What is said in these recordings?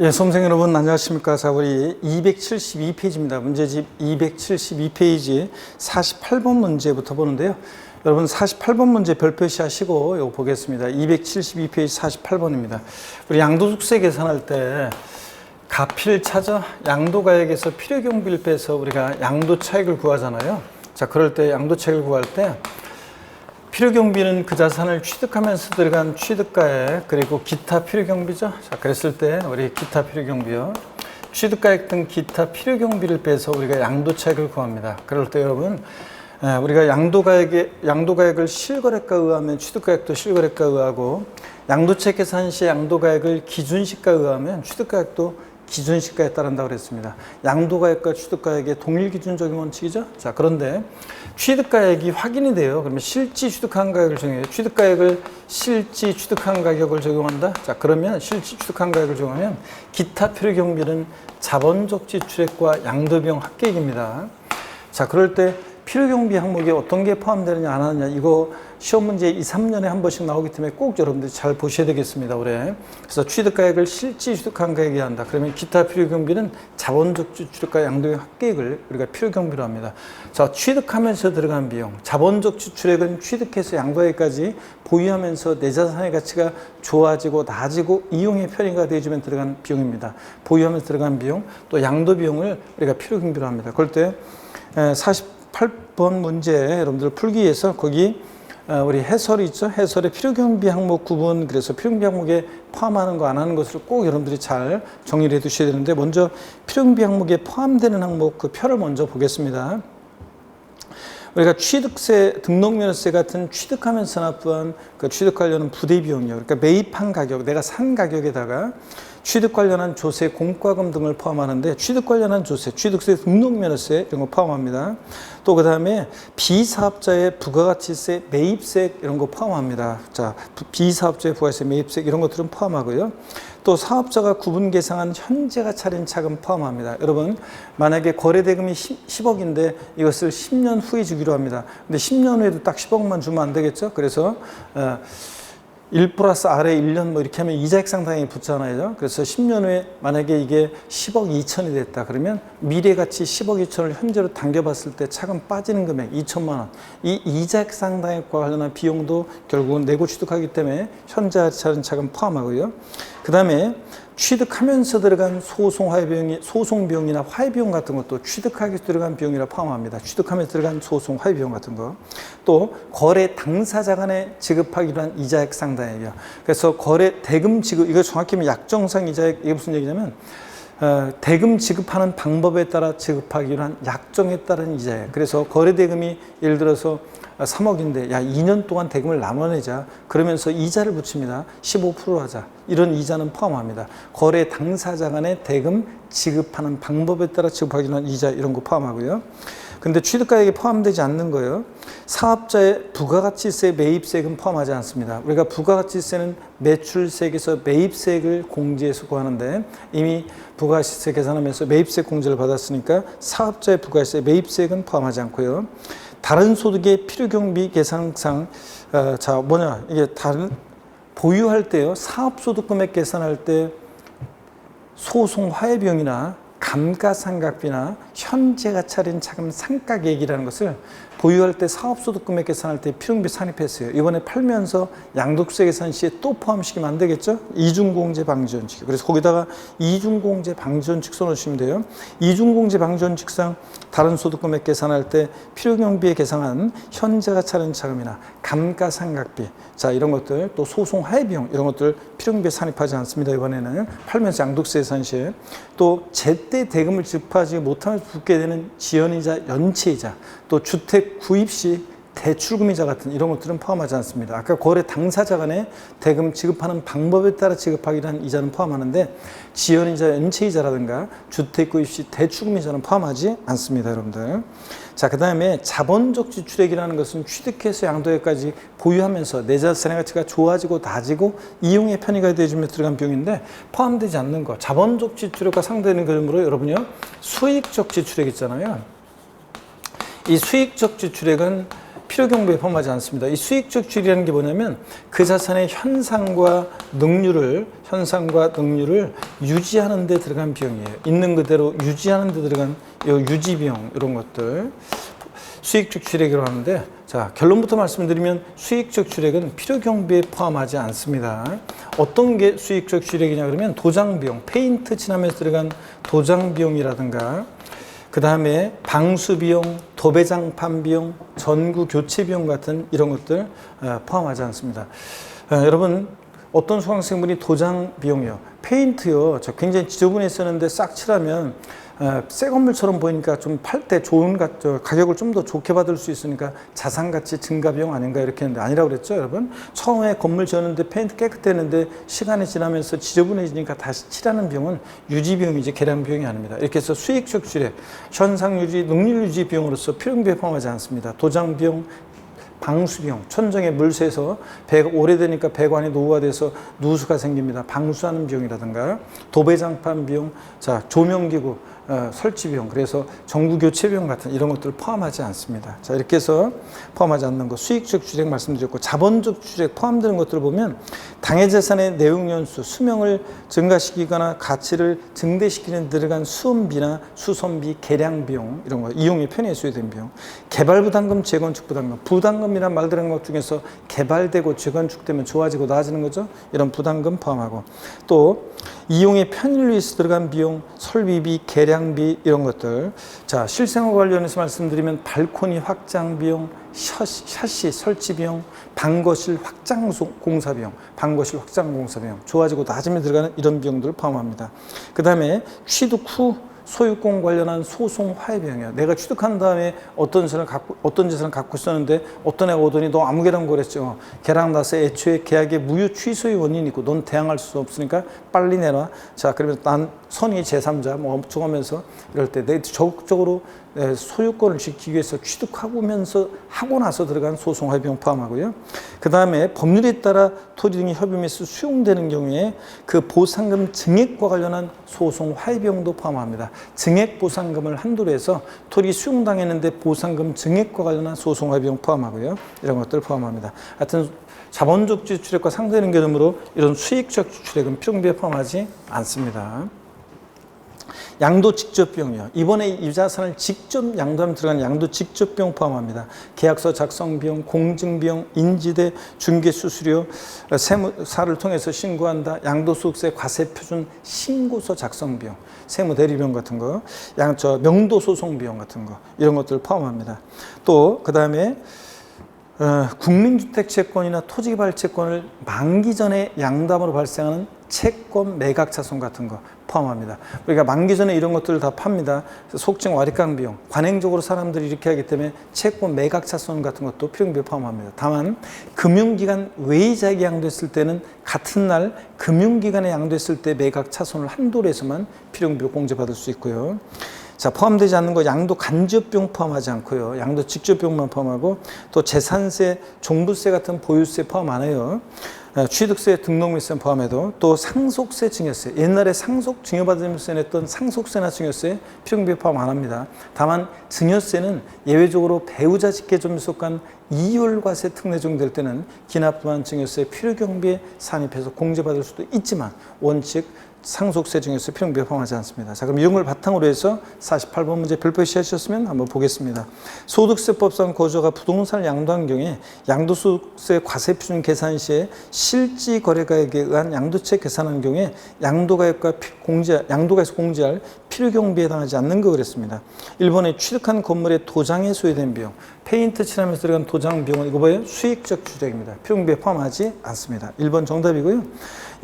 예, 수험생 여러분 안녕하십니까. 자, 우리 272페이지입니다. 문제집 272페이지 48번 문제부터 보는데요. 여러분 48번 문제 별표시 하시고 이거 보겠습니다. 272페이지 48번입니다. 우리 양도속세 계산할 때 가피를 찾아 양도가액에서 필요경비를 빼서 우리가 양도차익을 구하잖아요. 자, 그럴 때 양도차익을 구할 때 필요경비는 그 자산을 취득하면서 들어간 취득가액 그리고 기타 필요경비죠. 자, 그랬을 때 우리 기타 필요경비요. 취득가액 등 기타 필요경비를 빼서 우리가 양도차익을 구합니다. 그럴 때 여러분 우리가 양도가액을 실거래가에 의하면 취득가액도 실거래가에 의하고 양도차익 계산 시 양도가액을 기준시가에 의하면 취득가액도 기준시가에 따른다고 그랬습니다. 양도가액과 취득가액의 동일 기준 적용 원칙이죠. 자, 그런데 취득가액이 확인이 돼요. 그러면 실지 취득한 가격을 적용해요. 취득가액을 실지 취득한 가격을 적용한다. 자, 그러면 실지 취득한 가격을 적용하면 기타 필요경비는 자본적 지출액과 양도비용 합계액입니다. 자, 그럴 때 필요경비 항목에 어떤 게 포함되느냐 안 하느냐 이거 시험 문제 2, 3년에 한 번씩 나오기 때문에 꼭 여러분들이 잘 보셔야 되겠습니다. 올해. 그래서 취득가액을 실지 취득한 가액에 한다. 그러면 기타 필요경비는 자본적 지출액과 양도비용 합계액을 우리가 필요경비로 합니다. 자, 취득하면서 들어간 비용. 자본적 지출액은 취득해서 양도액까지 보유하면서 내 자산의 가치가 좋아지고 낮아지고 이용의 편의가 되어주면 들어간 비용입니다. 보유하면서 들어간 비용 또 양도비용을 우리가 필요경비로 합니다. 그럴 때 48번 문제 여러분들 풀기 위해서 거기 우리 해설이 있죠. 해설의 필요경비 항목 구분, 그래서 필요경비 항목에 포함하는 거 안 하는 것을 꼭 여러분들이 잘 정리를 해 두셔야 되는데, 먼저 필요경비 항목에 포함되는 항목 그 표를 먼저 보겠습니다. 우리가 취득세, 등록면허세 같은 취득하면서 납부한 그 취득 관련한 부대 비용이요. 그러니까 매입한 가격, 내가 산 가격에다가 취득 관련한 조세, 공과금 등을 포함하는데 취득 관련한 조세, 취득세, 등록면허세 이런 거 포함합니다. 또 그 다음에 비사업자의 부가가치세, 매입세 이런 거 포함합니다. 자, 비사업자의 부가가치세, 매입세 이런 것들은 포함하고요. 또 사업자가 구분 계상한 현재가 차린 차금 포함합니다. 여러분 만약에 거래대금이 10억인데 이것을 10년 후에 주기로 합니다. 근데 10년 후에도 딱 10억만 주면 안 되겠죠? 그래서 1 플러스 아래 1년 뭐 이렇게 하면 이자액 상당히 붙잖아요. 그래서 10년 후에 만약에 이게 10억 2천이 됐다. 그러면 미래가치 10억 2천을 현재로 당겨봤을 때 차금 빠지는 금액 2천만 원. 이 이자액 상당액과 관련한 비용도 결국은 내고 취득하기 때문에 현재 차린 차금 포함하고요. 그 다음에 취득하면서 들어간 소송 비용이나 화해 비용 같은 것도 취득하기 위해서 들어간 비용이라 포함합니다. 취득하면서 들어간 소송 화해 비용 같은 거. 또 거래 당사자 간에 지급하기로 한 이자액 상당액이요. 그래서 거래 대금 지급, 이거 정확히 하면 약정상 이자액, 이게 무슨 얘기냐면 대금 지급하는 방법에 따라 지급하기로 한 약정에 따른 이자액. 그래서 거래 대금이 예를 들어서 3억인데 야 2년 동안 대금을 나눠내자 그러면서 이자를 붙입니다. 15% 하자. 이런 이자는 포함합니다. 거래 당사자 간의 대금 지급하는 방법에 따라 지급하기로 한 이자 이런 거 포함하고요. 근데 취득가액에 포함되지 않는 거예요. 사업자의 부가가치세, 매입세액은 포함하지 않습니다. 우리가 부가가치세는 매출세액에서 매입세액을 공제해서 구하는데 이미 부가가치세 계산하면서 매입세액 공제를 받았으니까 사업자의 부가가치세, 매입세액은 포함하지 않고요. 다른 소득의 필요경비 계산상 이게 다른 보유할 때요. 사업소득 금액 계산할 때 소송 화해 비용이나 감가상각비나 현재가 차린 차금 상가계획이라는 것을 보유할 때 사업소득 금액 계산할 때 필요경비 산입했어요. 이번에 팔면서 양도세 계산 시에 또 포함시키면 안 되겠죠? 이중공제 방지 원칙. 그래서 거기다가 이중공제 방지 원칙 써놓으시면 돼요. 이중공제 방지 원칙상 다른 소득 금액 계산할 때 필요경비에 계산한 현재가 차린 차금이나 감가상각비, 자 이런 것들, 또 소송 화해 비용 이런 것들 필요경비에 산입하지 않습니다. 이번에는 팔면서 양도세 계산 시에. 또 제때 대금을 지급하지 못하면서 붙게 되는 지연이자 연체이자, 또 주택 구입 시 대출금이자 같은 이런 것들은 포함하지 않습니다. 아까 거래 당사자 간에 대금 지급하는 방법에 따라 지급하기로 한 이자는 포함하는데 지연이자 연체이자라든가 주택 구입 시 대출금이자는 포함하지 않습니다. 여러분들. 자, 그 다음에 자본적 지출액이라는 것은 취득해서 양도액까지 보유하면서 내 자산의 가치가 좋아지고 낮아지고 이용의 편의가 되어주며 들어간 비용인데 포함되지 않는 거. 자본적 지출액과 상대되는 그림으로 여러분요 수익적 지출액 있잖아요. 이 수익적 지출액은 필요경비에 포함하지 않습니다. 이 수익적 주식이라는 게 뭐냐면 그 자산의 현상과 능률을 유지하는 데 들어간 비용이에요. 있는 그대로 유지하는 데 들어간 요 유지 비용 이런 것들 수익적 주식이라고 하는데, 자, 결론부터 말씀드리면 수익적 주식은 필요경비에 포함하지 않습니다. 어떤 게 수익적 주식이냐 그러면 도장 비용, 페인트 칠하면서 들어간 도장 비용이라든가 그 다음에 방수 비용, 도배장판 비용, 전구 교체 비용 같은 이런 것들 포함하지 않습니다. 여러분, 어떤 수강생분이 도장 비용이요, 페인트요, 저 굉장히 지저분했었는데 싹 칠하면 새 건물처럼 보이니까 좀 팔 때 좋은 가격을 좀 더 좋게 받을 수 있으니까 자산가치 증가 비용 아닌가 이렇게 했는데 아니라고 그랬죠, 여러분? 처음에 건물 지었는데 페인트 깨끗했는데 시간이 지나면서 지저분해지니까 다시 칠하는 비용은 유지 비용이지 개량 비용이 아닙니다. 이렇게 해서 수익적 주례, 현상 유지, 능률 유지 비용으로서 필요경비에 포함하지 않습니다. 도장 비용, 방수비용, 천정에 물 새서 오래되니까 배관이 노후화돼서 누수가 생깁니다. 방수하는 비용이라든가 도배장판 비용, 자, 조명기구 설치 비용, 그래서 전구 교체 비용 같은 이런 것들을 포함하지 않습니다. 자, 이렇게 해서 포함하지 않는 거 수익적 주택 말씀드렸고, 자본적 주택 포함되는 것들을 보면 당해자산의 내용연수, 수명을 증가시키거나 가치를 증대시키는 데 들어간 수음비나 수선비, 개량 비용 이런 거, 이용의 편의에 소요된 비용, 개발 부담금, 재건축 부담금, 부담금이란 말 들은 것 중에서 개발되고 재건축되면 좋아지고 나아지는 거죠. 이런 부담금 포함하고, 또 이용의 편의를 위해서 들어간 비용, 설비비, 개량비 이런 것들. 자, 실생활 관련해서 말씀드리면 발코니 확장 비용, 샤시 설치 비용, 방거실 확장 공사 비용, 방거실 확장 공사 비용, 좋아지고 나아지면 들어가는 이런 비용들을 포함합니다. 그 다음에 취득 후 소유권 관련한 소송 화해 비용이야. 내가 취득한 다음에 어떤 재산을 갖고 있었는데 어떤 애가 오더니 너 아무 계랑 거랬죠. 계랑 나서 애초에 계약의 무효 취소의 원인이 있고 넌 대항할 수 없으니까 빨리 내놔. 자, 그러면 난 선의 제3자 뭐 엄청 하면서 이럴 때 내 적극적으로 소유권을 지키기 위해서 취득하면서 하고 나서 들어간 소송 화해 비용 포함하고요. 그 다음에 법률에 따라 토지 등이 협의에서 수용되는 경우에 그 보상금 증액과 관련한 소송 화해 비용도 포함합니다. 증액 보상금을 한도로 해서 토지 수용당했는데 보상금 증액과 관련한 소송 화해 비용 포함하고요. 이런 것들 포함합니다. 하여튼 자본적 지출액과 상대되는 개념으로 이런 수익적 지출액은 필요경비에 포함하지 않습니다. 양도 직접 비용이요. 이번에 이 자산을 직접 양도하면 들어가는 양도 직접 비용 포함합니다. 계약서 작성 비용, 공증 비용, 인지대, 중개 수수료, 세무사를 통해서 신고한다, 양도소득세 과세 표준 신고서 작성 비용, 세무 대리 비용 같은 거, 명도 소송 비용 같은 거 이런 것들을 포함합니다. 또 그다음에 국민주택 채권이나 토지개발 채권을 만기 전에 양도함으로 발생하는 채권 매각 차손 같은 거 포함합니다. 우리가 만기 전에 이런 것들을 다 팝니다. 속칭 와리깡 비용, 관행적으로 사람들이 이렇게 하기 때문에 채권 매각 차손 같은 것도 필요경비에 포함합니다. 다만 금융기관 외이자에게 양도했을 때는 같은 날 금융기관에 양도했을 때 매각 차손을 한도로 해서만 필요경비로 공제받을 수 있고요. 자, 포함되지 않는 거 양도 간접 비용 포함하지 않고요. 양도 직접 비용만 포함하고, 또 재산세, 종부세 같은 보유세 포함 안 해요. 취득세, 등록물세 포함해도, 또 상속세, 증여세, 옛날에 상속 증여받으면서 냈던 상속세나 증여세 필요경비에 포함 안 합니다. 다만 증여세는 예외적으로 배우자 직계점에 속한 이율과세 특례적용될 때는 기납부한 증여세 필요경비에 산입해서 공제받을 수도 있지만 원칙 상속세 증여세 필요경비에 포함하지 않습니다. 자, 그럼 이런 걸 바탕으로 해서 48번 문제 별표시 하셨으면 한번 보겠습니다. 소득세법상 거주자가 부동산을 양도한 경우에 양도소득세 과세 표준 계산 시에 실지 거래가액에 의한 양도세 계산한 경우에 양도가액에서 공제할 필요경비에 해당하지 않는 거 그랬습니다. 1번에 취득한 건물의 도장에 소요된 비용, 페인트 칠하면서 들어간 도장 비용은 이거 뭐예요? 수익적 주택입니다. 필요경비에 포함하지 않습니다. 1번 정답이고요.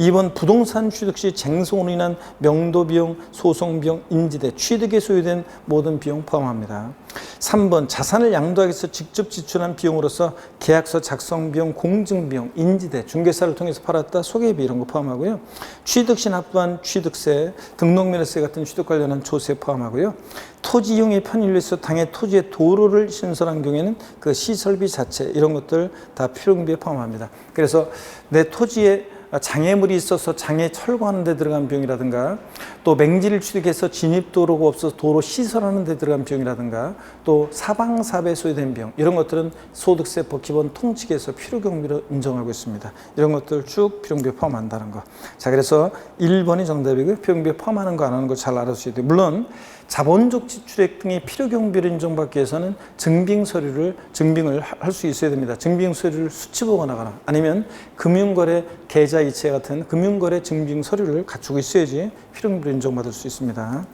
2번 부동산 취득 시 쟁송으로 인한 명도 비용, 소송 비용, 인지대, 취득에 소요된 모든 비용 포함합니다. 3번 자산을 양도하기 위해서 직접 지출한 비용으로서 계약서 작성 비용, 공증 비용, 인지대, 중개사를 통해서 팔았다, 소개비 이런 거 포함하고요. 취득 시 납부한 취득세, 등록면허세 같은 취득 관련한 조세 포함하고요. 토지 이용의 편의를 위해서 당해 토지에 도로를 신설한 경우에는 그 시설비 자체 이런 것들 다 필요경비에 포함합니다. 그래서 내 토지에 장애물이 있어서 장애 철거하는 데 들어간 비용이라든가, 또 맹지를 취득해서 진입도로가 없어서 도로 시설하는 데 들어간 비용이라든가, 또 사방사배에 소요된 비용, 이런 것들은 소득세법 기본 통칙에서 필요경비로 인정하고 있습니다. 이런 것들 쭉 필요경비에 포함한다는 거. 자, 그래서 1번이 정답이고요. 필요경비에 포함하는 거 안 하는 거 잘 알아두셔야 돼요. 물론 자본적 지출액 등의 필요경비를 인정받기 위해서는 증빙을 할 수 있어야 됩니다. 증빙 서류를 수치보관하거나 아니면 금융거래 계좌이체 같은 금융거래 증빙 서류를 갖추고 있어야지 필요경비를 인정받을 수 있습니다.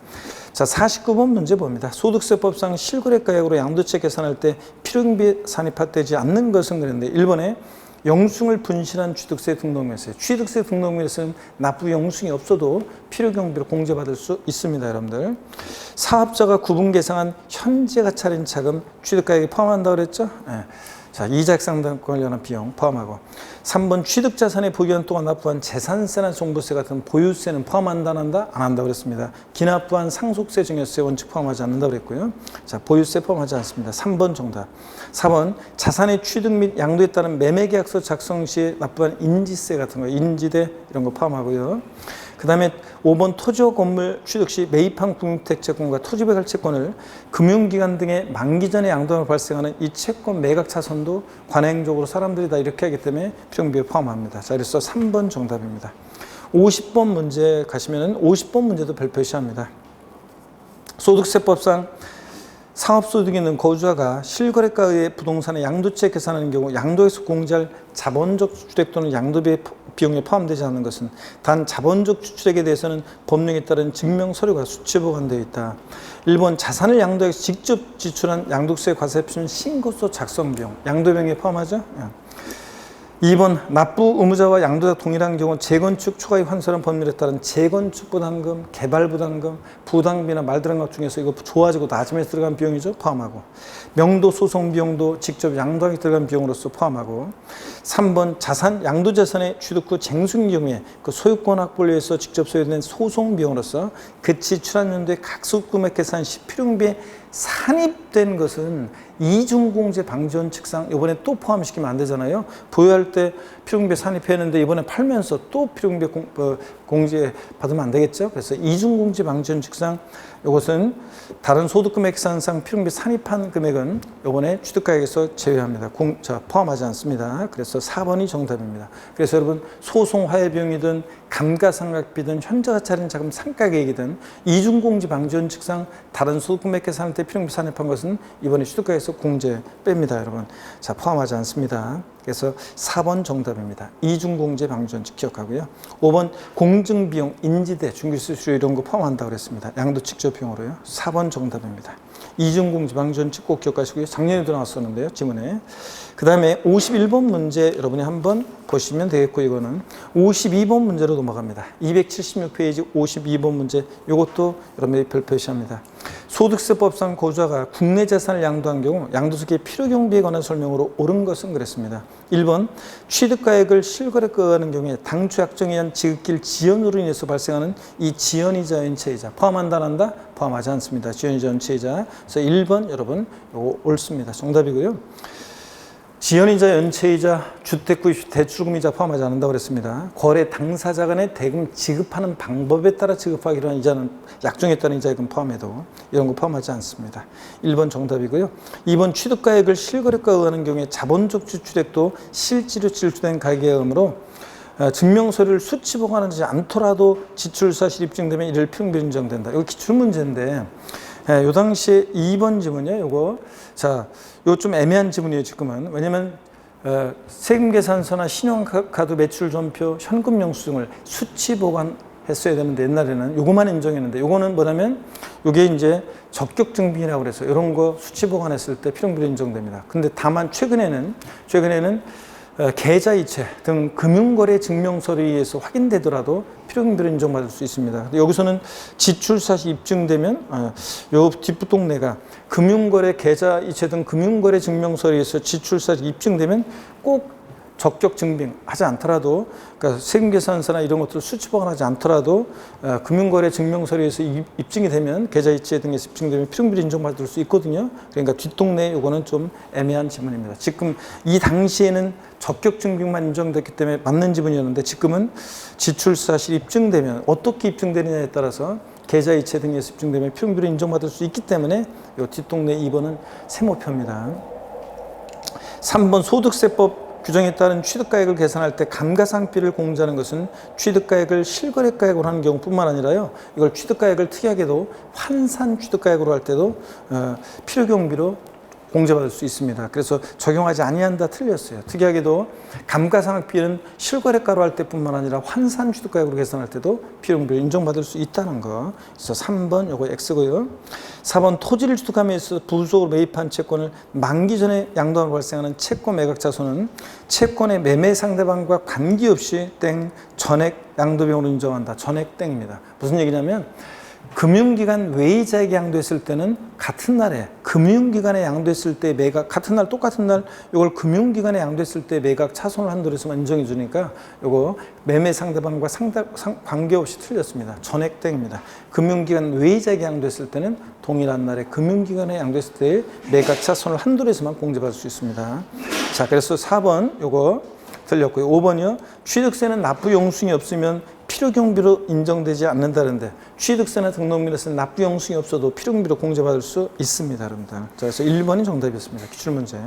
자, 49번 문제 봅니다. 소득세법상 실거래가액으로 양도세 계산할 때 필요경비에 산입되지 않는 것은 그랬는데 1번에 영수증을 분실한 취득세 등록명세. 취득세 등록명세는 납부 영수증이 없어도 필요경비로 공제받을 수 있습니다, 여러분들. 사업자가 구분 계상한 현재가 차린 자금 취득가액에 포함한다고 그랬죠? 네. 자, 이자 상당 관련한 비용 포함하고. 3번 취득자산의 보유한 동안 납부한 재산세나 종부세 같은 보유세는 포함한다 안 한다? 안 한다고 그랬습니다. 기납부한 상속세 증여세 원칙 포함하지 않는다고 그랬고요. 자, 보유세 포함하지 않습니다. 3번 정답. 4번 자산의 취득 및 양도에 따른 매매계약서 작성 시에 납부한 인지세 같은 거, 인지대 이런 거 포함하고요. 그 다음에 5번 토지와 건물 취득 시 매입한 국유택채권과 토지배달 채권을 금융기관 등의 만기 전에 양도로 발생하는 이 채권 매각 차선도 관행적으로 사람들이 다 이렇게 하기 때문에 필요경비에 포함합니다. 자, 그래서 3번 정답입니다. 50번 문제 가시면은 50번 문제도 별표시합니다. 소득세법상 상업소득이 있는 거주자가 실거래가에 의해 부동산의 양도세 계산하는 경우 양도에서 공제할 자본적 주출액 또는 양도비 비용에 포함되지 않는 것은 단 자본적 주출액에 대해서는 법령에 따른 증명서류가 수치보관되어 있다. 1번 자산을 양도해서 직접 지출한 양도세 과세표는 신고서 작성 비용, 양도비용에 포함하죠? 2번 납부 의무자와 양도자 동일한 경우 재건축 초과이익 환수하는 법률에 따른 재건축 부담금, 개발 부담금, 부담비나 말들어간 것 중에서 이거 좋아지고 나중에 들어간 비용이죠. 포함하고. 명도 소송 비용도 직접 양도하게 들어간 비용으로서 포함하고. 3번 자산, 양도자산의 취득 후 쟁순 경우에 그 소유권 확보를 위해서 직접 소요된 소송 비용으로서 그 지출한 연도의 각수금액 계산 시 필요경비에 산입된 것은 이중공제 방지원칙상 이번에 또 포함시키면 안 되잖아요. 보유할 때 필요경비에 산입했는데 이번에 팔면서 또 필요경비에 공제 받으면 안 되겠죠. 그래서 이중공제 방지원칙상 이것은 다른 소득금액 계산상 필요경비 산입한 금액은 이번에 취득가액에서 제외합니다. 포함하지 않습니다. 그래서 4번이 정답입니다. 그래서 여러분 소송 화해비용이든 감가상각비든 현저가 차린 자금 상가계획이든 이중공제 방지원칙상 다른 소득금액 계산할 때 필요경비 산입한 것은 이번에 취득가액에서 공제 뺍니다, 여러분. 자, 포함하지 않습니다. 그래서 4번 정답입니다. 이중공제 방지원칙 기억하고요. 5번 공증비용, 인지대, 중개수수료 이런 거 포함한다고 그랬습니다. 양도 직접 비용으로요. 4번 정답입니다. 이중공제 방지원칙 꼭 기억하시고요. 작년에도 나왔었는데요, 지문에. 그 다음에 51번 문제 여러분이 한번 보시면 되겠고, 이거는 52번 문제로 넘어갑니다. 276페이지 52번 문제, 이것도 여러분들이 별표시합니다. 소득세법상 거주자가 국내 자산을 양도한 경우 양도세의 필요경비에 관한 설명으로 옳은 것은 그랬습니다. 1번 취득가액을 실거래가에 하는 경우에 당초 약정에 의한 지급길 지연으로 인해서 발생하는 이 지연이자 연체이자 포함한다 안 한다? 포함하지 않습니다. 지연이자 연체이자. 그래서 1번 여러분 이거 옳습니다. 정답이고요. 지연이자 연체이자 주택구입 대출금이자 포함하지 않는다고 그랬습니다. 거래 당사자 간의 대금 지급하는 방법에 따라 지급하기로 한 이자는 약정에 따른 이자액은 포함해도 이런 거 포함하지 않습니다. 1번 정답이고요. 2번 취득가액을 실거래가에 의하는 경우에 자본적 지출액도 실제로 지출된 가액에 의하므로 증명서류를 수치 보관하지 않더라도 지출 사실이 입증되면 이를 필요경비 인정된다. 이거 기출 문제인데 요 당시에 2번 지문이요. 요거. 자, 요 좀 애매한 지문이에요, 지금은. 왜냐면 세금계산서나 신용카드 매출 전표, 현금 영수증을 수치 보관했어야 되는데 옛날에는 요거만 인정했는데 요거는 뭐냐면 요게 이제 적격 증빙이라고 그래서 이런 거 수치 보관했을 때 필요경비로 인정됩니다. 근데 다만 최근에는 계좌이체 등 금융거래 증명서류에 의해서 확인되더라도 필요경비로 인정받을 수 있습니다. 여기서는 지출사실 입증되면 요 뒷부동네가 금융거래 계좌이체 등 금융거래 증명서류에 의해서 지출사실 입증되면 꼭 적격 증빙하지 않더라도, 그러니까 세금계산서나 이런 것들 수취보관 하지 않더라도 금융거래 증명서류에서 입증이 되면, 계좌이체 등에서 입증되면 필요금비를 인정받을 수 있거든요. 그러니까 뒷동네 요거는 좀 애매한 지문입니다. 지금 이 당시에는 적격 증빙만 인정됐기 때문에 맞는 지문이었는데, 지금은 지출 사실이 입증되면, 어떻게 입증되느냐에 따라서 계좌이체 등에서 입증되면 필요금비를 인정받을 수 있기 때문에 요 뒷동네 2번은 세모표입니다. 3번 소득세법 규정에 따른 취득가액을 계산할 때 감가상비를 공제하는 것은 취득가액을 실거래가액으로 하는 경우뿐만 아니라요, 이걸 취득가액을 특이하게도 환산 취득가액으로 할 때도 필요경비로 공제받을 수 있습니다. 그래서 적용하지 아니한다 틀렸어요. 특이하게도 감가상각비는 실거래가로 할 때뿐만 아니라 환산 취득가액으로 계산할 때도 필요경비를 인정받을 수 있다는 거. 그래서 3번 요거 X고요. 4번 토지를 취득함에 있어 부수적으로 매입한 채권을 만기 전에 양도함으로 발생하는 채권 매각 자손은 채권의 매매 상대방과 관계없이 땡 전액 양도비용으로 인정한다. 전액 땡입니다. 무슨 얘기냐면, 금융기관 외이자에게 양도했을 때는 같은 날에, 금융기관에 양도했을 때 매각, 같은 날 똑같은 날 이걸 금융기관에 양도했을 때 매각 차손을 한도로 해서만 인정해 주니까 요거 매매 상대방과 관계없이 틀렸습니다. 전액 땡입니다. 금융기관 외이자에게 양도했을 때는 동일한 날에 금융기관에 양도했을 때 매각 차손을 한도로 해서만 공제받을 수 있습니다. 자, 그래서 4번 요거 틀렸고요. 5번이요. 취득세는 납부 영수증이 없으면 필요경비로 인정되지 않는다는데, 취득세나 등록물에서는 납부 영수증이 없어도 필요경비로 공제받을 수 있습니다, 여러분들. 자, 그래서 1번이 정답이었습니다. 기출문제.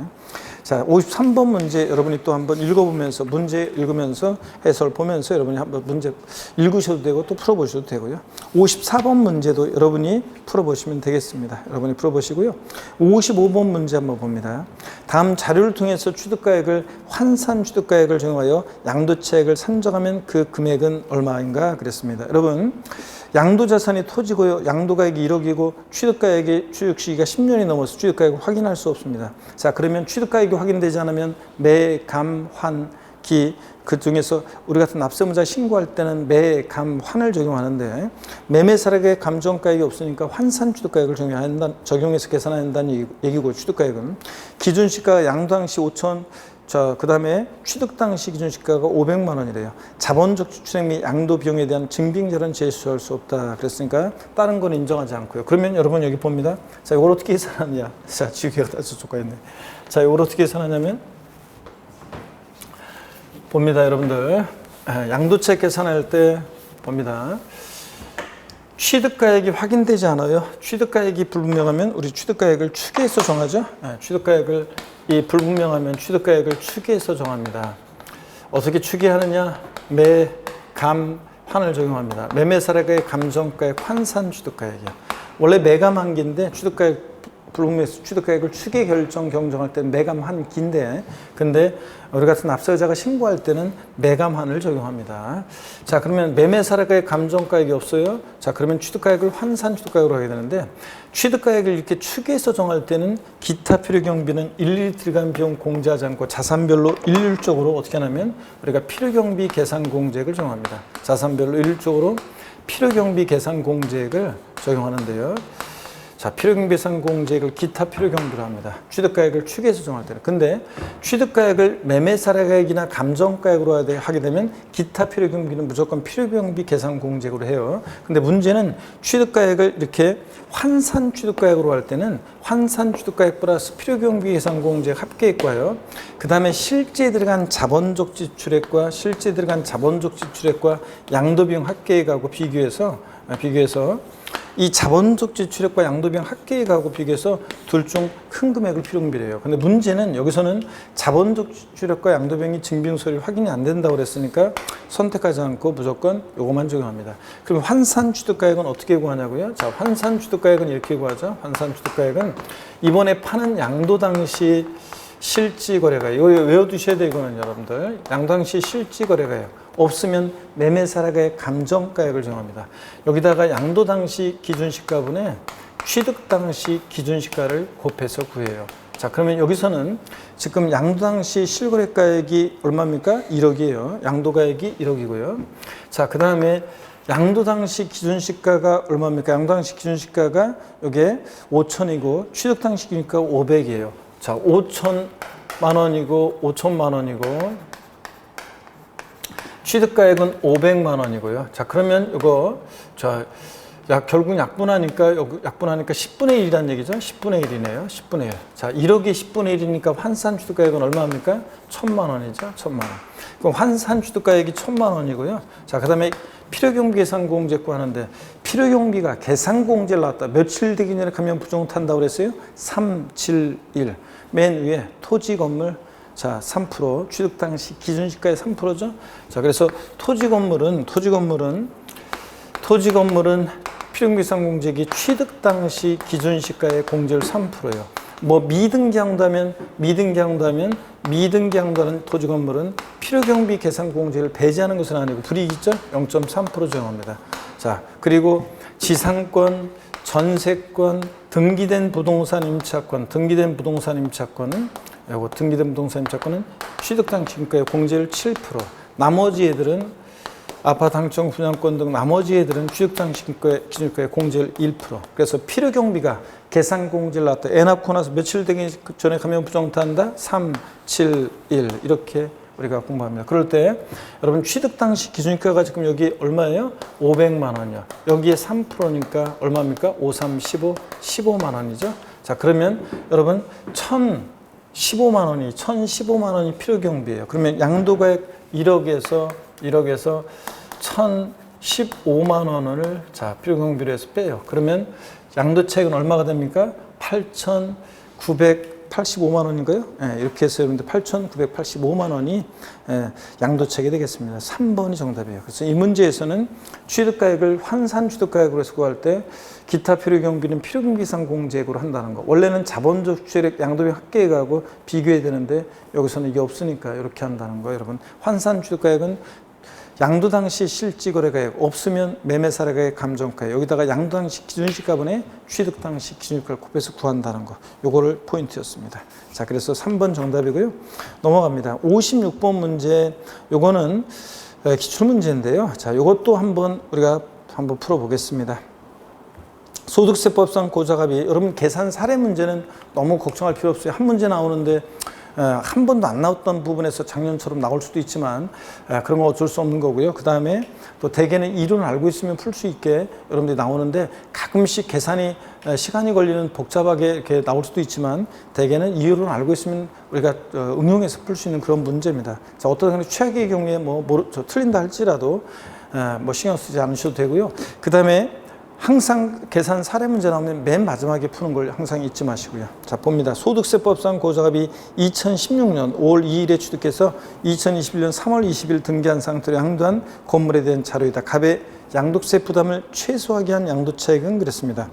자, 53번 문제 여러분이 또 한번 읽어보면서, 문제 읽으면서 해설 보면서 여러분이 한번 문제 읽으셔도 되고 또 풀어보셔도 되고요. 54번 문제도 여러분이 풀어보시면 되겠습니다. 여러분이 풀어보시고요. 55번 문제 한번 봅니다. 다음 자료를 통해서 취득가액을 환산 취득가액을 적용하여 양도차액을 산정하면 그 금액은 얼마인가 그랬습니다. 여러분, 양도자산이 토지고요, 양도가액이 1억이고 취득가액이 취득 시기가 10년이 넘어서 취득가액을 확인할 수 없습니다. 자, 그러면 취득가액이 확인되지 않으면 매, 감, 환, 기, 그 중에서 우리 같은 납세무자 신고할 때는 매, 감, 환을 적용하는데, 매매사락의 감정가액이 없으니까 환산 취득가액을 적용해서 계산해야 한다는 얘기고, 취득가액은 기준시가가 양도 당시 5천, 자, 그 다음에 취득 당시 기준시가가 500만 원이래요. 자본적 주택 및 양도 비용에 대한 증빙자료는 제시할 수 없다. 그랬으니까 다른 건 인정하지 않고요. 그러면 여러분 여기 봅니다. 자, 이걸 어떻게 계산하냐. 자, 지우개가 다 저쪽가 있네. 자, 이걸 어떻게 계산하냐면, 봅니다, 여러분들. 양도차익 계산할 때 봅니다. 취득가액이 확인되지 않아요. 취득가액이 불분명하면 우리 취득가액을 추계해서 정하죠. 취득가액을 불분명하면 취득가액을 추계해서 정합니다. 어떻게 추계하느냐? 매, 감, 환을 적용합니다. 매매사락의 감정가액, 환산 취득가액이요. 원래 매감 한 기인데 취득가액 불분명해서 취득가액을 추계 결정 경정할 때는 매감 한 기인데, 근데 우리 같은 납세자가 신고할 때는 매감한을 적용합니다. 자, 그러면 매매사락의 감정가액이 없어요. 자, 그러면 취득가액을 환산 취득가액으로 하게 되는데, 취득가액을 이렇게 추계해서 정할 때는 기타 필요경비는 일일이 들어간 비용 공제하지 않고 자산별로 일률적으로 어떻게 하냐면, 우리가 필요경비 계산 공제액을 정합니다. 자산별로 일률적으로 필요경비 계산 공제액을 적용하는데요. 자, 필요경비 계산 공제액을 기타 필요경비로 합니다. 취득가액을 추계해서 정할 때는. 근데 취득가액을 매매사락액이나 감정가액으로 하게 되면 기타 필요경비는 무조건 필요경비 계산 공제액으로 해요. 근데 문제는 취득가액을 이렇게 환산 취득가액으로 할 때는 환산 취득가액 플러스 필요경비 계산 공제액 합계액과요, 그 다음에 실제 들어간 자본적 지출액과 실제 들어간 자본적 지출액과 양도비용 합계액하고 비교해서 이 자본적 지출액과 양도비용 합계액하고 비교해서 둘 중 큰 금액을 필요경비로 해요. 근데 문제는 여기서는 자본적 지출액과 양도비용이 증빙서류 확인이 안 된다고 그랬으니까 선택하지 않고 무조건 요거만 적용합니다. 그럼 환산 취득가액은 어떻게 구하냐고요? 자, 환산 취득가액은 이렇게 구하죠. 환산 취득가액은 이번에 파는 양도 당시 실지거래가액, 이거 외워두셔야 돼요. 이거는 여러분들 양도 당시 실지거래가액 없으면 매매사락의 감정가액을 정합니다. 여기다가 양도 당시 기준시가분에 취득 당시 기준시가를 곱해서 구해요. 자, 그러면 여기서는 지금 양도 당시 실거래가액이 얼마입니까? 1억이에요. 양도가액이 1억이고요. 자, 그 다음에 양도 당시 기준시가가 얼마입니까? 양도 당시 기준시가가 이게 5천이고 취득 당시 기준시가가 500이에요. 자, 5천만 원이고 5천만 원이고 취득가액은 500만 원이고요. 자, 그러면 이거 결국 약분하니까 10분의 1이란 얘기죠. 10분의 1이네요. 10분의 1. 자, 1억이 10분의 1이니까 환산 취득가액은 얼마입니까? 1,000만 원이죠. 1,000만 원. 그럼 환산 취득가액이 1,000만 원이고요. 자, 그다음에 필요경비 계산공제 구하는데 필요경비가 계산공제를 나왔다. 며칠 되기 전에 가면 부정 탄다고 그랬어요? 3, 7, 1. 맨 위에 토지 건물 자, 3% 취득 당시 기준시가의 3%죠. 자, 그래서 토지 건물은 필요경비상공제액이 취득 당시 기준시가의 공제율 3%예요. 뭐 미등기한다면 미등기한다는 토지 건물은 필요경비 계산 공제를 배제하는 것은 아니고 불이익이죠. 0.3% 적용합니다. 자, 그리고 지상권, 전세권, 등기된 부동산 임차권은 취득 당시 기준가의 공제율 7%. 나머지 애들은 아파트 당청 분양권 등 나머지 애들은 취득 당시 기준가의 공제율 1%. 그래서 필요경비가 계산 공제를 나왔다. 애 낳고 나서 며칠 되기 전에 가면 부정탄다. 3, 7, 1 이렇게 우리가 공부합니다. 그럴 때 여러분 취득 당시 기준가가 지금 여기 얼마예요? 500만 원이요. 여기에 3%니까 얼마입니까? 5, 3, 15, 15만 원이죠. 자, 그러면 여러분 1,015만 원이 필요경비예요. 그러면 양도가액 1억에서 1,015만 원을 자, 필요경비로 해서 빼요. 그러면 양도차익은 얼마가 됩니까? 8,985만 원인가요? 예, 이렇게 해서 여러분들 8,985만 원이 양도차익이 되겠습니다. 3번이 정답이에요. 그래서 이 문제에서는 취득가액을 환산 취득가액으로 해서 구할 때 기타 필요경비는 필요경비상공제액으로 한다는 거. 원래는 자본적 취득 양도비 합계액하고 비교해야 되는데 여기서는 이게 없으니까 이렇게 한다는 거. 여러분 환산 취득가액은 양도 당시 실지거래가액 없으면 매매사례가액 감정가액 여기다가 양도 당시 기준시가분의 취득 당시 기준시가를 곱해서 구한다는 거 요거를 포인트였습니다. 자, 그래서 3번 정답이고요. 넘어갑니다. 56번 문제 요거는 기출문제인데요. 자, 요것도 우리가 한번 풀어보겠습니다. 소득세법상 고자갑이 여러분 계산 사례 문제는 너무 걱정할 필요 없어요. 한 문제 나오는데 한 번도 안 나왔던 부분에서 작년처럼 나올 수도 있지만 그런 건 어쩔 수 없는 거고요. 그 다음에 또 대개는 이론을 알고 있으면 풀 수 있게 여러분들이 나오는데 가끔씩 계산이 시간이 걸리는 복잡하게 이렇게 나올 수도 있지만 대개는 이론을 알고 있으면 우리가 응용해서 풀 수 있는 그런 문제입니다. 자, 어떤 최악의 경우에 틀린다 할지라도 신경 쓰지 않으셔도 되고요. 그 다음에 항상 계산 사례 문제 나오면 맨 마지막에 푸는 걸 항상 잊지 마시고요. 자, 봅니다. 소득세법상 고자갑이 2016년 5월 2일에 취득해서 2021년 3월 20일 등기한 상태로 양도한 건물에 대한 자료이다. 갑의 양도세 부담을 최소하게 한 양도차익은 그랬습니다.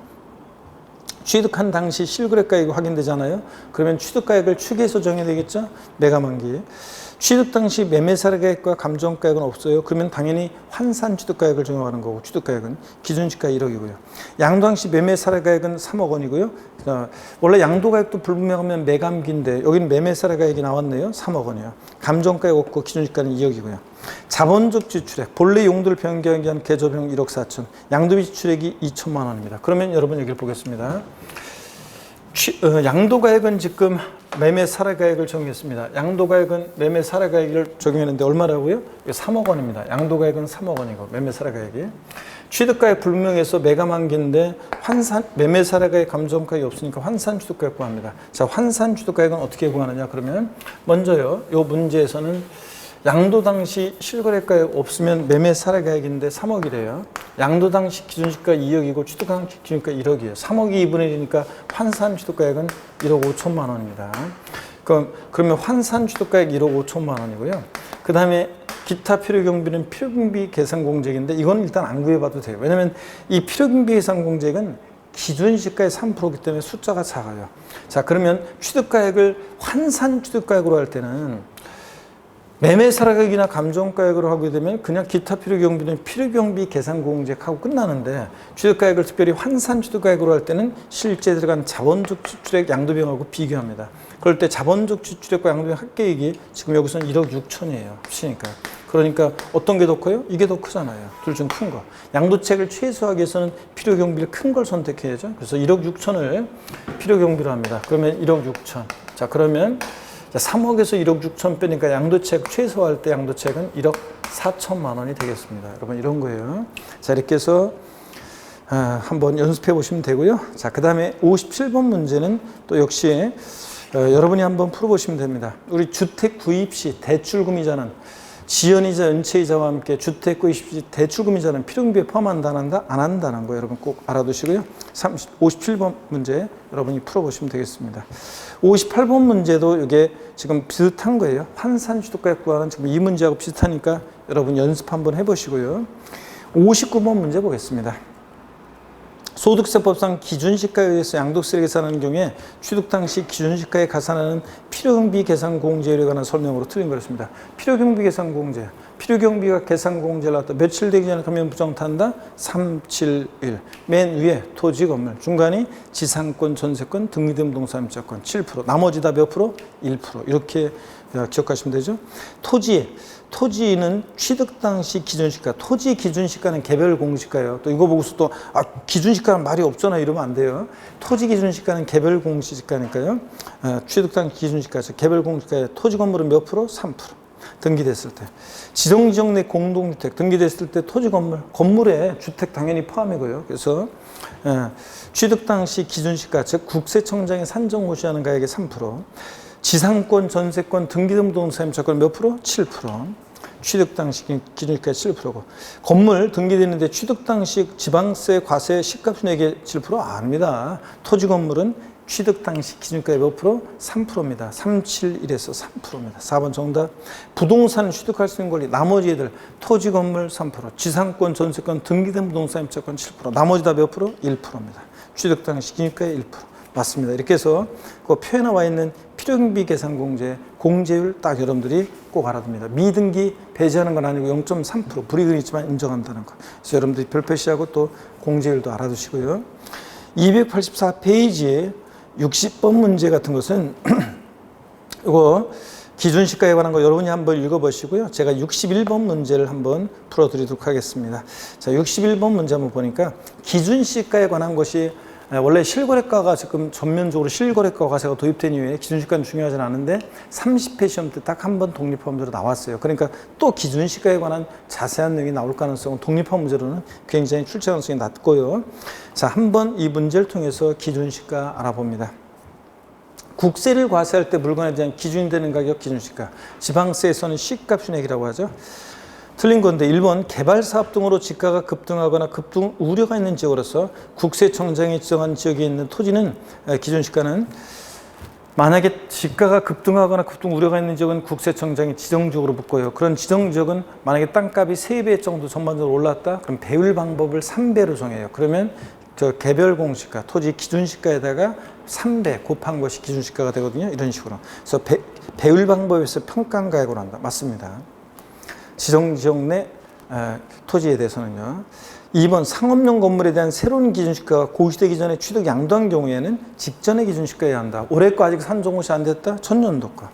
취득한 당시 실거래가액이 확인되잖아요. 그러면 취득가액을 추계해서 정해야 되겠죠. 매가만기. 취득 당시 매매사례가액과 감정가액은 없어요. 그러면 당연히 환산 취득가액을 적용하는 거고 취득가액은 기준시가 1억이고요. 양도 당시 매매사례가액은 3억 원이고요. 원래 양도가액도 불분명하면 매감기인데 여기는 매매사례가액이 나왔네요. 3억 원이요. 감정가액 없고 기준시가는 2억이고요. 자본적 지출액, 본래 용도를 변경하기 위한 계조비용 1억 4천, 양도비 지출액이 2천만 원입니다. 그러면 여러분 여기를 보겠습니다. 양도가액은 지금 매매사례가액을 적용했습니다. 양도가액은 매매사례가액을 적용했는데 얼마라고요? 3억 원입니다. 양도가액은 3억 원이고 매매사례가액이. 취득가액 불명해서 매감한기인데 매매사례가액 감정가액이 없으니까 환산 취득가액 구합니다. 자, 환산 취득가액은 어떻게 구하느냐? 그러면 먼저요. 이 문제에서는 양도 당시 실거래가액 없으면 매매사례가액인데 3억이래요. 양도 당시 기준시가 2억이고 취득 당시 기준시가 1억이에요. 3억이 2분의 1이니까 환산 취득가액은 1억 5천만 원입니다. 그러면 환산 취득가액 1억 5천만 원이고요. 그 다음에 기타 필요경비는 필요경비 계산공제액인데 이건 일단 안 구해봐도 돼요. 왜냐면 이 필요경비 계산공제액은 기준시가의 3%이기 때문에 숫자가 작아요. 자, 그러면 취득가액을 환산 취득가액으로 할 때는 매매사례가액이나 감정가액으로 하게 되면 그냥 기타 필요경비는 필요경비 계산공제액하고 끝나는데 취득가액을 특별히 환산 취득가액으로 할 때는 실제 들어간 자본적 지출액 양도비용하고 비교합니다. 그럴 때 자본적 지출액과 양도비용 합계액이 지금 여기서는 1억 6천이에요. 합치니까. 그러니까 어떤 게 더 커요? 이게 더 크잖아요. 둘 중 큰 거. 양도차익을 최소화하기 위해서는 필요경비를 큰 걸 선택해야죠. 그래서 1억 6천을 필요경비로 합니다. 그러면 1억 6천. 자, 그러면 3억에서 1억 6천 빼니까 양도책 최소화할 때 양도책은 1억 4천만 원이 되겠습니다. 여러분 이런 거예요. 자, 이렇게 해서 한번 연습해 보시면 되고요. 자, 그 다음에 57번 문제는 또 역시 여러분이 한번 풀어보시면 됩니다. 우리 주택 구입 시 대출금이자는 지연이자 연체이자와 함께 주택 구입 시 대출금이자는 필요금비에 포함한다 안 한다? 안 한다는 거 여러분 꼭 알아두시고요. 57번 문제 여러분이 풀어보시면 되겠습니다. 58번 문제도 이게 지금 비슷한 거예요. 환산취득가액 구하는 지금 이 문제하고 비슷하니까 여러분 연습 한번 해보시고요. 59번 문제 보겠습니다. 소득세법상 기준시가에 의해서 양도세를 계산하는 경우에 취득 당시 기준시가에 가산하는 필요경비 계산 공제율에 관한 설명으로 틀린 거였습니다. 필요경비 계산 공제. 필요경비가 계산 공제를 나왔다. 며칠 되기 전에 가면 부정탄다? 3, 7, 1. 맨 위에 토지, 건물. 중간이 지상권, 전세권, 등기된 부동산 임차권 7%. 나머지 다 몇 프로? 1%. 이렇게 기억하시면 되죠. 토지는 취득 당시 기준시가, 토지 기준시가는 개별 공시가예요. 또 이거 보고서 또 기준시가는 말이 없잖아 이러면 안 돼요. 토지 기준시가는 개별 공시가니까요. 취득 당시 기준시가, 개별 공시가에 토지 건물은 몇 프로? 3%. 등기됐을 때. 지정 내 공동주택 등기됐을 때 토지 건물에 주택 당연히 포함이고요. 그래서 취득 당시 기준시가, 즉 국세청장이 산정 고시하는 가액의 3%. 지상권, 전세권, 등기된 부동산 임차권 몇 프로? 7%. 취득 당시 기준시가 7%고 건물 등기되는데 취득 당시 지방세, 과세, 시가 순액의 7% 아닙니다. 토지 건물은 취득 당시 기준가의 몇 프로? 3%입니다. 371에서 3%입니다. 4번 정답. 부동산을 취득할 수 있는 권리 나머지 애들 토지 건물 3%, 지상권, 전세권, 등기된 부동산 임차권 7%, 나머지 다 몇 프로? 1%입니다. 취득 당시 기준가의 1%. 맞습니다. 이렇게 해서 그 표에 나와 있는 필요경비 계산 공제율 딱 여러분들이 꼭 알아둡니다. 미등기 배제하는 건 아니고 0.3% 불이익은 있지만 인정한다는 거. 그래서 여러분들이 별표시하고 또 공제율도 알아두시고요. 284페이지에 60번 문제 같은 것은 이거 기준시가에 관한 거 여러분이 한번 읽어보시고요. 제가 61번 문제를 한번 풀어드리도록 하겠습니다. 자, 61번 문제 한번 보니까 기준시가에 관한 것이 원래 실거래가가 지금 전면적으로 실거래가 과세가 도입된 이후에 기준시가는 중요하지 않은데 30회 시험 때 딱 한 번 독립화 문제로 나왔어요. 그러니까 또 기준시가에 관한 자세한 내용이 나올 가능성은 독립화 문제로는 굉장히 출제 가능성이 낮고요. 자, 한번 이 문제를 통해서 기준시가 알아봅니다. 국세를 과세할 때 물건에 대한 기준이 되는 가격 기준시가, 지방세에서는 시가 순액이라고 하죠. 틀린 건데 1번 개발사업 등으로 지가가 급등하거나 급등 우려가 있는 지역으로서 국세청장이 지정한 지역에 있는 토지는 기준시가는 만약에 지가가 급등하거나 급등 우려가 있는 지역은 국세청장이 지정지역으로 묶어요. 그런 지정지역은 만약에 땅값이 3배 정도 전반적으로 올랐다? 그럼 배율 방법을 3배로 정해요. 그러면 저 개별 공시가, 토지 기준시가에다가 3배 곱한 것이 기준시가가 되거든요. 이런 식으로. 그래서 배율 방법에서 평가한 가액으로 한다. 맞습니다. 지정 내 토지에 대해서는요. 2번 상업용 건물에 대한 새로운 기준시가가 고시되기 전에 취득 양도한 경우에는 직전의 기준시가여야 한다. 올해 거 아직 산정고시 안 됐다? 전년도 거.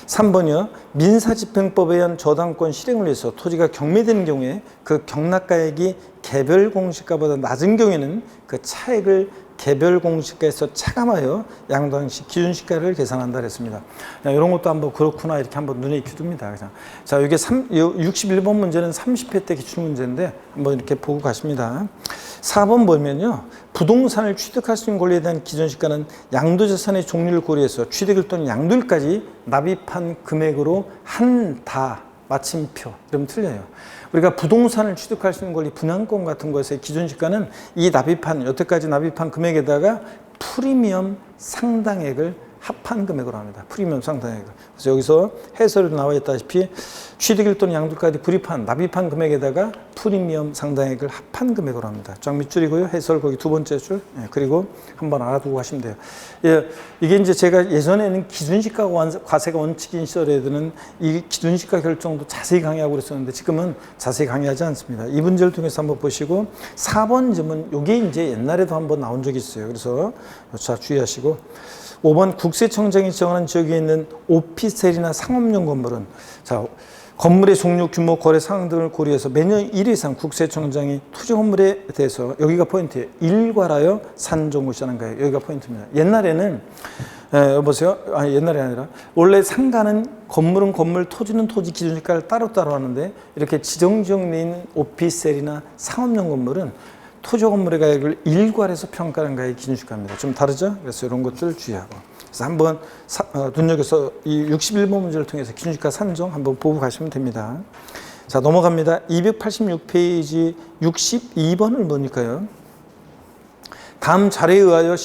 3번이요. 민사집행법에 의한 저당권 실행을 위해서 토지가 경매되는 경우에 그 경락가액이 개별 공시가보다 낮은 경우에는 그 차액을 개별 공시가에서 차감하여 양도한 시 기준시가를 계산한다 그랬습니다. 이런 것도 한번 그렇구나 이렇게 한번 눈에 익혀둡니다. 자, 이게 61번 문제는 30회 때 기출문제인데 한번 이렇게 보고 가십니다. 4번 보면요. 부동산을 취득할 수 있는 권리에 대한 기준시가는 양도재산의 종류를 고려해서 취득일 또는 양도일까지 납입한 금액으로 한다. 마침표. 이러면 틀려요. 우리가 부동산을 취득할 수 있는 권리, 분양권 같은 것의 기준시가는 이 여태까지 납입한 금액에다가 프리미엄 상당액을 합한 금액으로 합니다. 프리미엄 상당액을. 그래서 여기서 해설에도 나와 있다시피 취득일 또는 양도까지 납입한 금액에다가 프리미엄 상당액을 합한 금액으로 합니다. 쫙 밑줄이고요. 해설 거기 두 번째 줄. 그리고 한번 알아두고 가시면 돼요. 이게 이제 제가 예전에는 기준시가 과세가 원칙인 시절에는 이 기준시가 결정도 자세히 강의하고 그랬었는데 지금은 자세히 강의하지 않습니다. 이 문제를 통해서 한번 보시고 4번 점은 이게 이제 옛날에도 한번 나온 적이 있어요. 그래서 자 주의하시고 5번 국세청장이 지정하는 지역에 있는 오피스텔이나 상업용 건물은 자 건물의 종류, 규모, 거래 상황 등을 고려해서 매년 1회 이상 국세청장이 토지 건물에 대해서 여기가 포인트예요. 일괄하여 산정고시하는 거예요. 여기가 포인트입니다. 옛날에는 여보세요? 옛날이 아니라 원래 상가는 건물은 건물, 토지는 토지 기준시가를 따로따로 하는데 이렇게 지정지역내인 오피스텔이나 상업용 건물은 토지 건물의 가격을 일괄해서 평가하는 가격이 기준시가입니다. 좀 다르죠? 그래서 이런 것들을 주의하고. 그래서 한번 눈여겨서 이 61번 문제를 통해서 기준시가 산정 한번 보고 가시면 됩니다. 자, 넘어갑니다. 286페이지 62번을 보니까요. 다음 자료에 의하여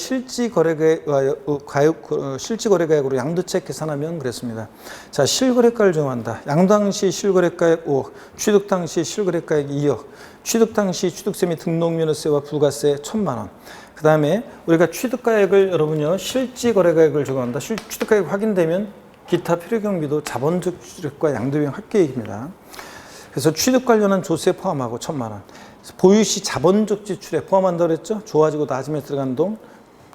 실지거래가액으로 양도채 계산하면 그랬습니다. 자, 실거래가를 정한다. 양도 당시 실거래가액 5억, 취득 당시 실거래가액 2억, 취득 당시 취득세 및 등록면허세와 부가세 1,000만 원. 그 다음에 우리가 취득가액을 여러분요, 실지거래가액을 적용한다. 취득가액 확인되면 기타 필요경비도 자본적 취득과 양도비용 합계액입니다. 그래서 취득 관련한 조세 포함하고 1,000만 원. 보유시 자본적 지출에 포함한다고 그랬죠? 좋아지고 낮으면 들어간 돈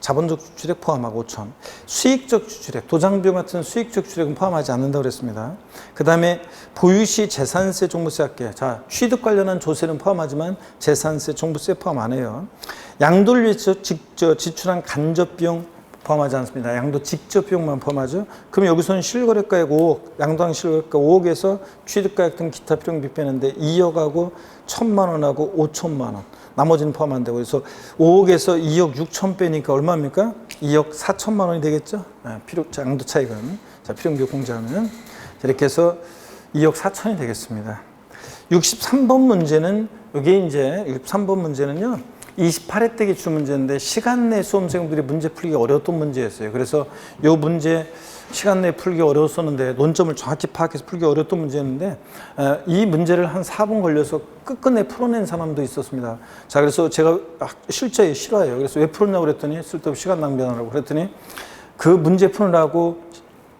자본적 지출액 포함하고 5천. 수익적 지출액, 도장비용 같은 수익적 지출액은 포함하지 않는다고 그랬습니다. 그 다음에 보유시 재산세, 종부세 합계. 자, 취득 관련한 조세는 포함하지만 재산세, 종부세 포함 안 해요. 양도를 위해서 지출한 간접비용 포함하지 않습니다. 양도 직접 비용만 포함하죠. 그럼 여기서는 실거래가액 5억, 양도당 실거래가 5억에서 취득가액 등 기타 필요비 빼는데 2억하고 1,000만 원하고 5천만 원. 나머지는 포함 안 되고. 그래서 5억에서 2억 6천 빼니까 얼마입니까? 2억 4천만 원이 되겠죠. 양도 차익은. 자, 필요비 공제하면. 이렇게 해서 2억 4천이 되겠습니다. 63번 문제는, 이게 이제 63번 문제는요. 28회 때 기출 문제인데 시간 내 수험생들이 문제 풀기 어려웠던 문제였어요. 그래서 이 문제 시간 내에 풀기 어려웠었는데 논점을 정확히 파악해서 풀기 어려웠던 문제였는데 이 문제를 한 4분 걸려서 끝끝내 풀어낸 사람도 있었습니다. 자, 그래서 제가 실제 싫어해요. 그래서 왜 풀었냐고 그랬더니 쓸데없이 시간 낭비하느라고 그랬더니 그 문제 푸느라고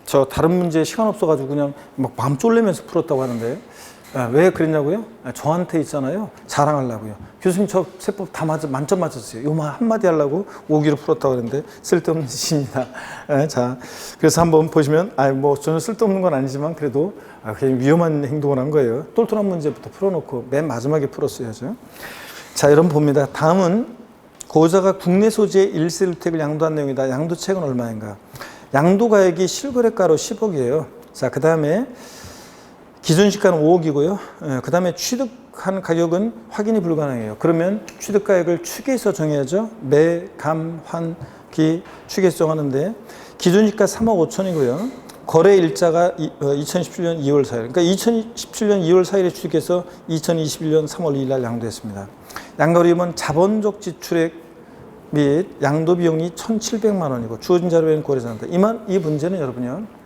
저 다른 문제 시간 없어가지고 그냥 막 마음 쫄리면서 풀었다고 하는데 왜 그랬냐고요? 저한테 있잖아요. 자랑하려고요. 교수님 저 세법 다 만점 맞았어요. 요만 한마디 하려고 5기로 풀었다고 그랬는데 쓸데없는 짓입니다. 자, 그래서 한번 보시면 뭐 저는 쓸데없는 건 아니지만 그래도 그냥 위험한 행동을 한 거예요. 똘똘한 문제부터 풀어놓고 맨 마지막에 풀었어야죠. 자, 여러분 봅니다. 다음은 고자가 국내 소재의 1세주택을 양도한 내용이다. 양도채액은 얼마인가? 양도가액이 실거래가로 10억이에요. 자, 그 다음에 기준시가는 5억이고요. 그 다음에 취득한 가격은 확인이 불가능해요. 그러면 취득가액을 추계해서 정해야죠. 매, 감, 환, 기 추계해서 정하는데 기준시가 3억 5천이고요. 거래 일자가 2017년 2월 4일. 그러니까 2017년 2월 4일에 취득해서 2021년 3월 2일 날 양도했습니다. 양도비용은 자본적 지출액 및 양도비용이 1,700만 원이고 주어진 자료에는 고려하지 않는다. 이 문제는 여러분요.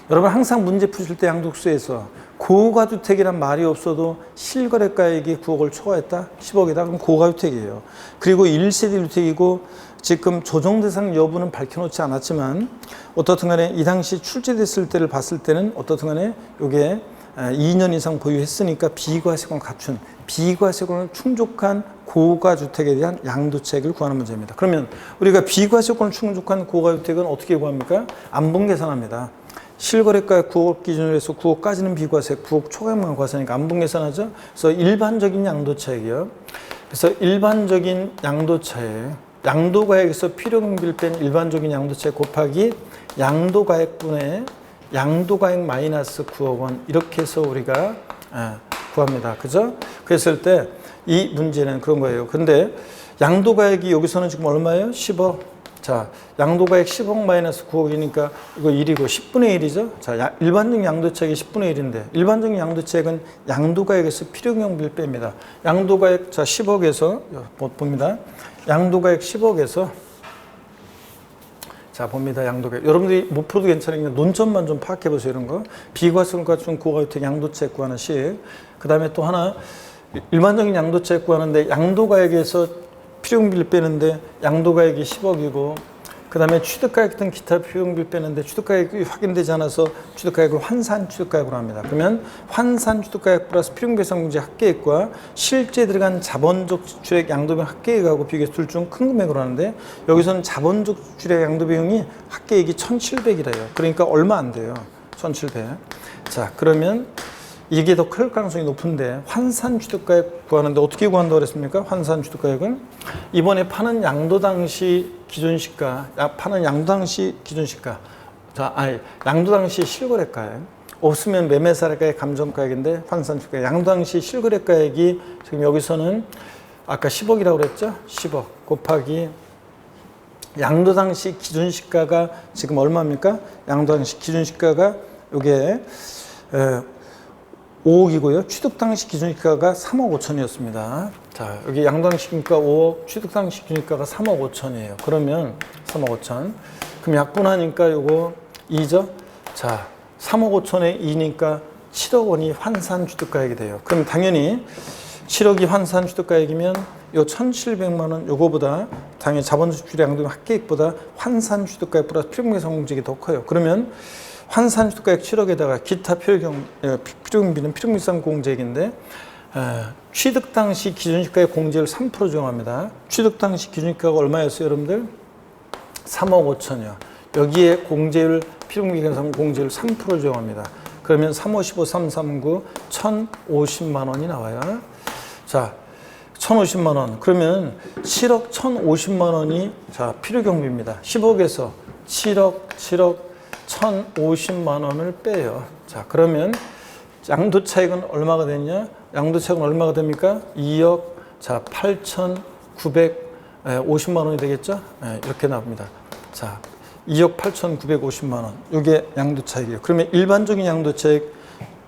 여러분 항상 문제 푸실 때 양도국수에서 고가주택이란 말이 없어도 실거래가액이 9억을 초과했다? 10억이다? 그럼 고가주택이에요. 그리고 1세대 주택이고 지금 조정대상 여부는 밝혀놓지 않았지만 어떻든 간에 이 당시 출제됐을 때를 봤을 때는 어떻든 간에 이게 2년 이상 보유했으니까 비과세권 갖춘 비과세권을 충족한 고가주택에 대한 양도채액을 구하는 문제입니다. 그러면 우리가 비과세권을 충족한 고가주택은 어떻게 구합니까? 안분 계산합니다. 실거래가액 9억 기준으로 해서 9억까지는 비과세, 9억 초과액만 과세니까 안분 계산하죠. 그래서 일반적인 양도차익이요. 그래서 일반적인 양도차익, 양도가액에서 필요경비를 뺀 일반적인 양도차익 곱하기 양도가액분의 양도가액 마이너스 9억 원 이렇게 해서 우리가 구합니다. 그죠? 그랬을 때 이 문제는 그런 거예요. 근데 양도가액이 여기서는 지금 얼마예요? 10억. 자, 양도가액 10억 마이너스 9억이니까 이거 1이고 10분의 1이죠. 자, 일반적인 양도차익이 10분의 1인데 일반적인 양도차익은 양도가액에서 필요경비를 뺍니다. 양도가액 자 10억에서 봅니다. 양도가액 10억에서 자 봅니다. 양도가액 여러분들이 못 풀어도 괜찮으니까 논점만 좀 파악해 보세요. 이런 거 비과세권과 준 고가주택 양도차익 구하는 식. 그 다음에 또 하나 일반적인 양도차익 구하는데 양도가액에서 필요경비를 빼는데 양도가액이 10억이고 그 다음에 취득가액 등 기타 필요경비를 빼는데 취득가액이 확인되지 않아서 취득가액을 환산 취득가액으로 합니다. 그러면 환산 취득가액 플러스 필요경비상공제 합계액과 실제 들어간 자본적 지출액 양도비용 합계액하고 비교해서 둘 중 큰 금액으로 하는데 여기서는 자본적 지출액 양도비용이 합계액이 1,700이래요. 그러니까 얼마 안 돼요. 1,700. 자, 그러면 이게 더 클 가능성이 높은데 환산 취득가액 구하는데 어떻게 구한다고 그랬습니까? 환산 취득가액은 이번에 파는 양도 당시 기준시가, 파는 양도 당시 기준시가, 양도 당시 실거래가액, 없으면 매매사례가액, 감정가액인데 환산 취득가액, 양도 당시 실거래가액이 지금 여기서는 아까 10억이라고 그랬죠? 10억 곱하기 양도 당시 기준시가가 지금 얼마입니까? 양도 당시 기준시가가 이게 5억이고요. 취득 당시 기준시가가 3억 5천이었습니다. 자, 여기 양도 당시 기준시가 5억, 취득 당시 기준시가가 3억 5천이에요. 그러면 3억 5천. 그럼 약분하니까 요거 2죠? 자, 3억 5천에 2니까 7억 원이 환산 취득가액이 돼요. 그럼 당연히 7억이 환산 취득가액이면 요 1,700만 원 요거보다 당연히 자본주식 양도 합계액보다 환산 취득가액 플러스 필요금계상공제액이 더 커요. 그러면 환산 취득가액 7억에다가 기타 필요금비는 필요금계상공제액인데 취득 당시 기준시가의 공제율 3% 적용합니다. 취득 당시 기준시가가 얼마였어요, 여러분들? 3억 5천이요. 여기에 공제율 필요금계상공제율 3% 적용합니다. 그러면 3, 5, 15, 3, 3, 9, 1,050만 원이 나와요. 자, 1,050만 원. 그러면 7억 1,050만 원이 자, 필요경비입니다. 10억에서 7억 1,050만 원을 빼요. 자, 그러면 양도 차익은 얼마가 되냐? 양도 차익은 얼마가 됩니까? 2억 자, 8,950만 원이 되겠죠? 네, 이렇게 나옵니다. 자, 2억 8,950만 원. 이게 양도 차익이에요. 그러면 일반적인 양도 차익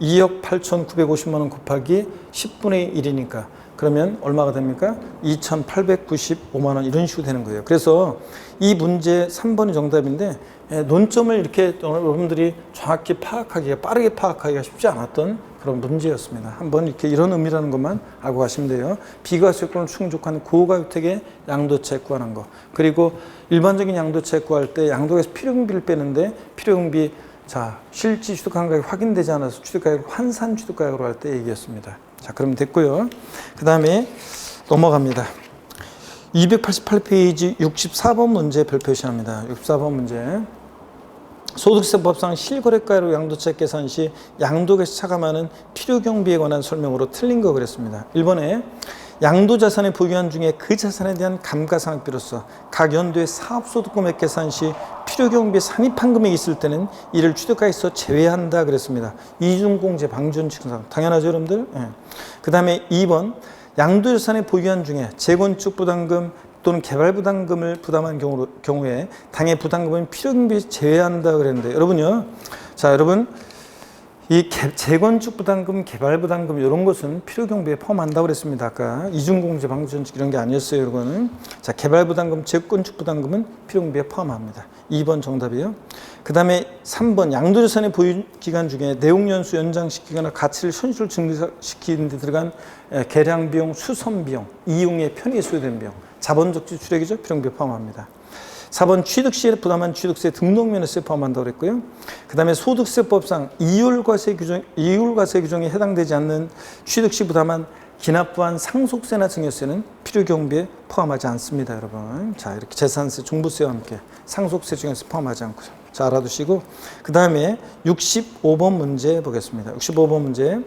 2억 8,950만 원 곱하기 10분의 1이니까 그러면 얼마가 됩니까? 2,895만 원 이런 식으로 되는 거예요. 그래서 이 문제 3번이 정답인데 논점을 이렇게 여러분들이 정확히 파악하기가 빠르게 파악하기가 쉽지 않았던 그런 문제였습니다. 한번 이렇게 이런 의미라는 것만 알고 가시면 돼요. 비과세요건을 충족한 고가주택의 양도차익 구하는 거. 그리고 일반적인 양도차익 구할 때 양도에서 필요금비를 빼는데 필요금비 자, 실질 취득한 가액이 확인되지 않아서 취득가액을 환산 취득가액으로 할 때 얘기했습니다. 자, 그러면 됐고요. 그 다음에 넘어갑니다. 288페이지 64번 문제 별표시합니다. 64번 문제. 소득세법상 실거래가로 양도차익 계산 시 양도계에서 차감하는 필요경비에 관한 설명으로 틀린 거 그랬습니다. 1번에 양도자산의 보유한 중에 그 자산에 대한 감가상각비로서 각 연도의 사업소득금액 계산 시 필요경비에 산입한 금액이 있을 때는 이를 취득가에서 제외한다 그랬습니다. 이중공제 방지원칙상 당연하죠, 여러분들? 네. 그 다음에 2번 양도자산의 보유한 중에 재건축 부담금 또는 개발 부담금을 부담한 경우에 당해 부담금은 필요경비에 제외한다 그랬는데 여러분요. 자, 여러분 이 재건축 부담금, 개발 부담금 이런 것은 필요경비에 포함한다고 그랬습니다. 아까 이중공제 방지원칙 이런 게 아니었어요. 이거는 자, 개발 부담금, 재건축 부담금은 필요경비에 포함합니다. 2번 정답이에요. 그 다음에 3번 양도자산의 보유 기간 중에 내용연수 연장시키거나 가치를 현실로 증가시키는 데 들어간 개량비용, 수선비용, 이용에 편의에 소요된 비용, 자본적 지출액이죠. 필요경비에 포함합니다. 4번 취득시에 부담한 취득세 등록면허세 포함한다고 그랬고요. 그 다음에 소득세법상 이율과세 규정에 해당되지 않는 취득시 부담한 기납부한 상속세나 증여세는 필요경비에 포함하지 않습니다, 여러분. 자, 이렇게 재산세, 종부세와 함께 상속세, 증여세 포함하지 않고요. 자, 알아두시고 그 다음에 65번 문제 보겠습니다. 65번 문제.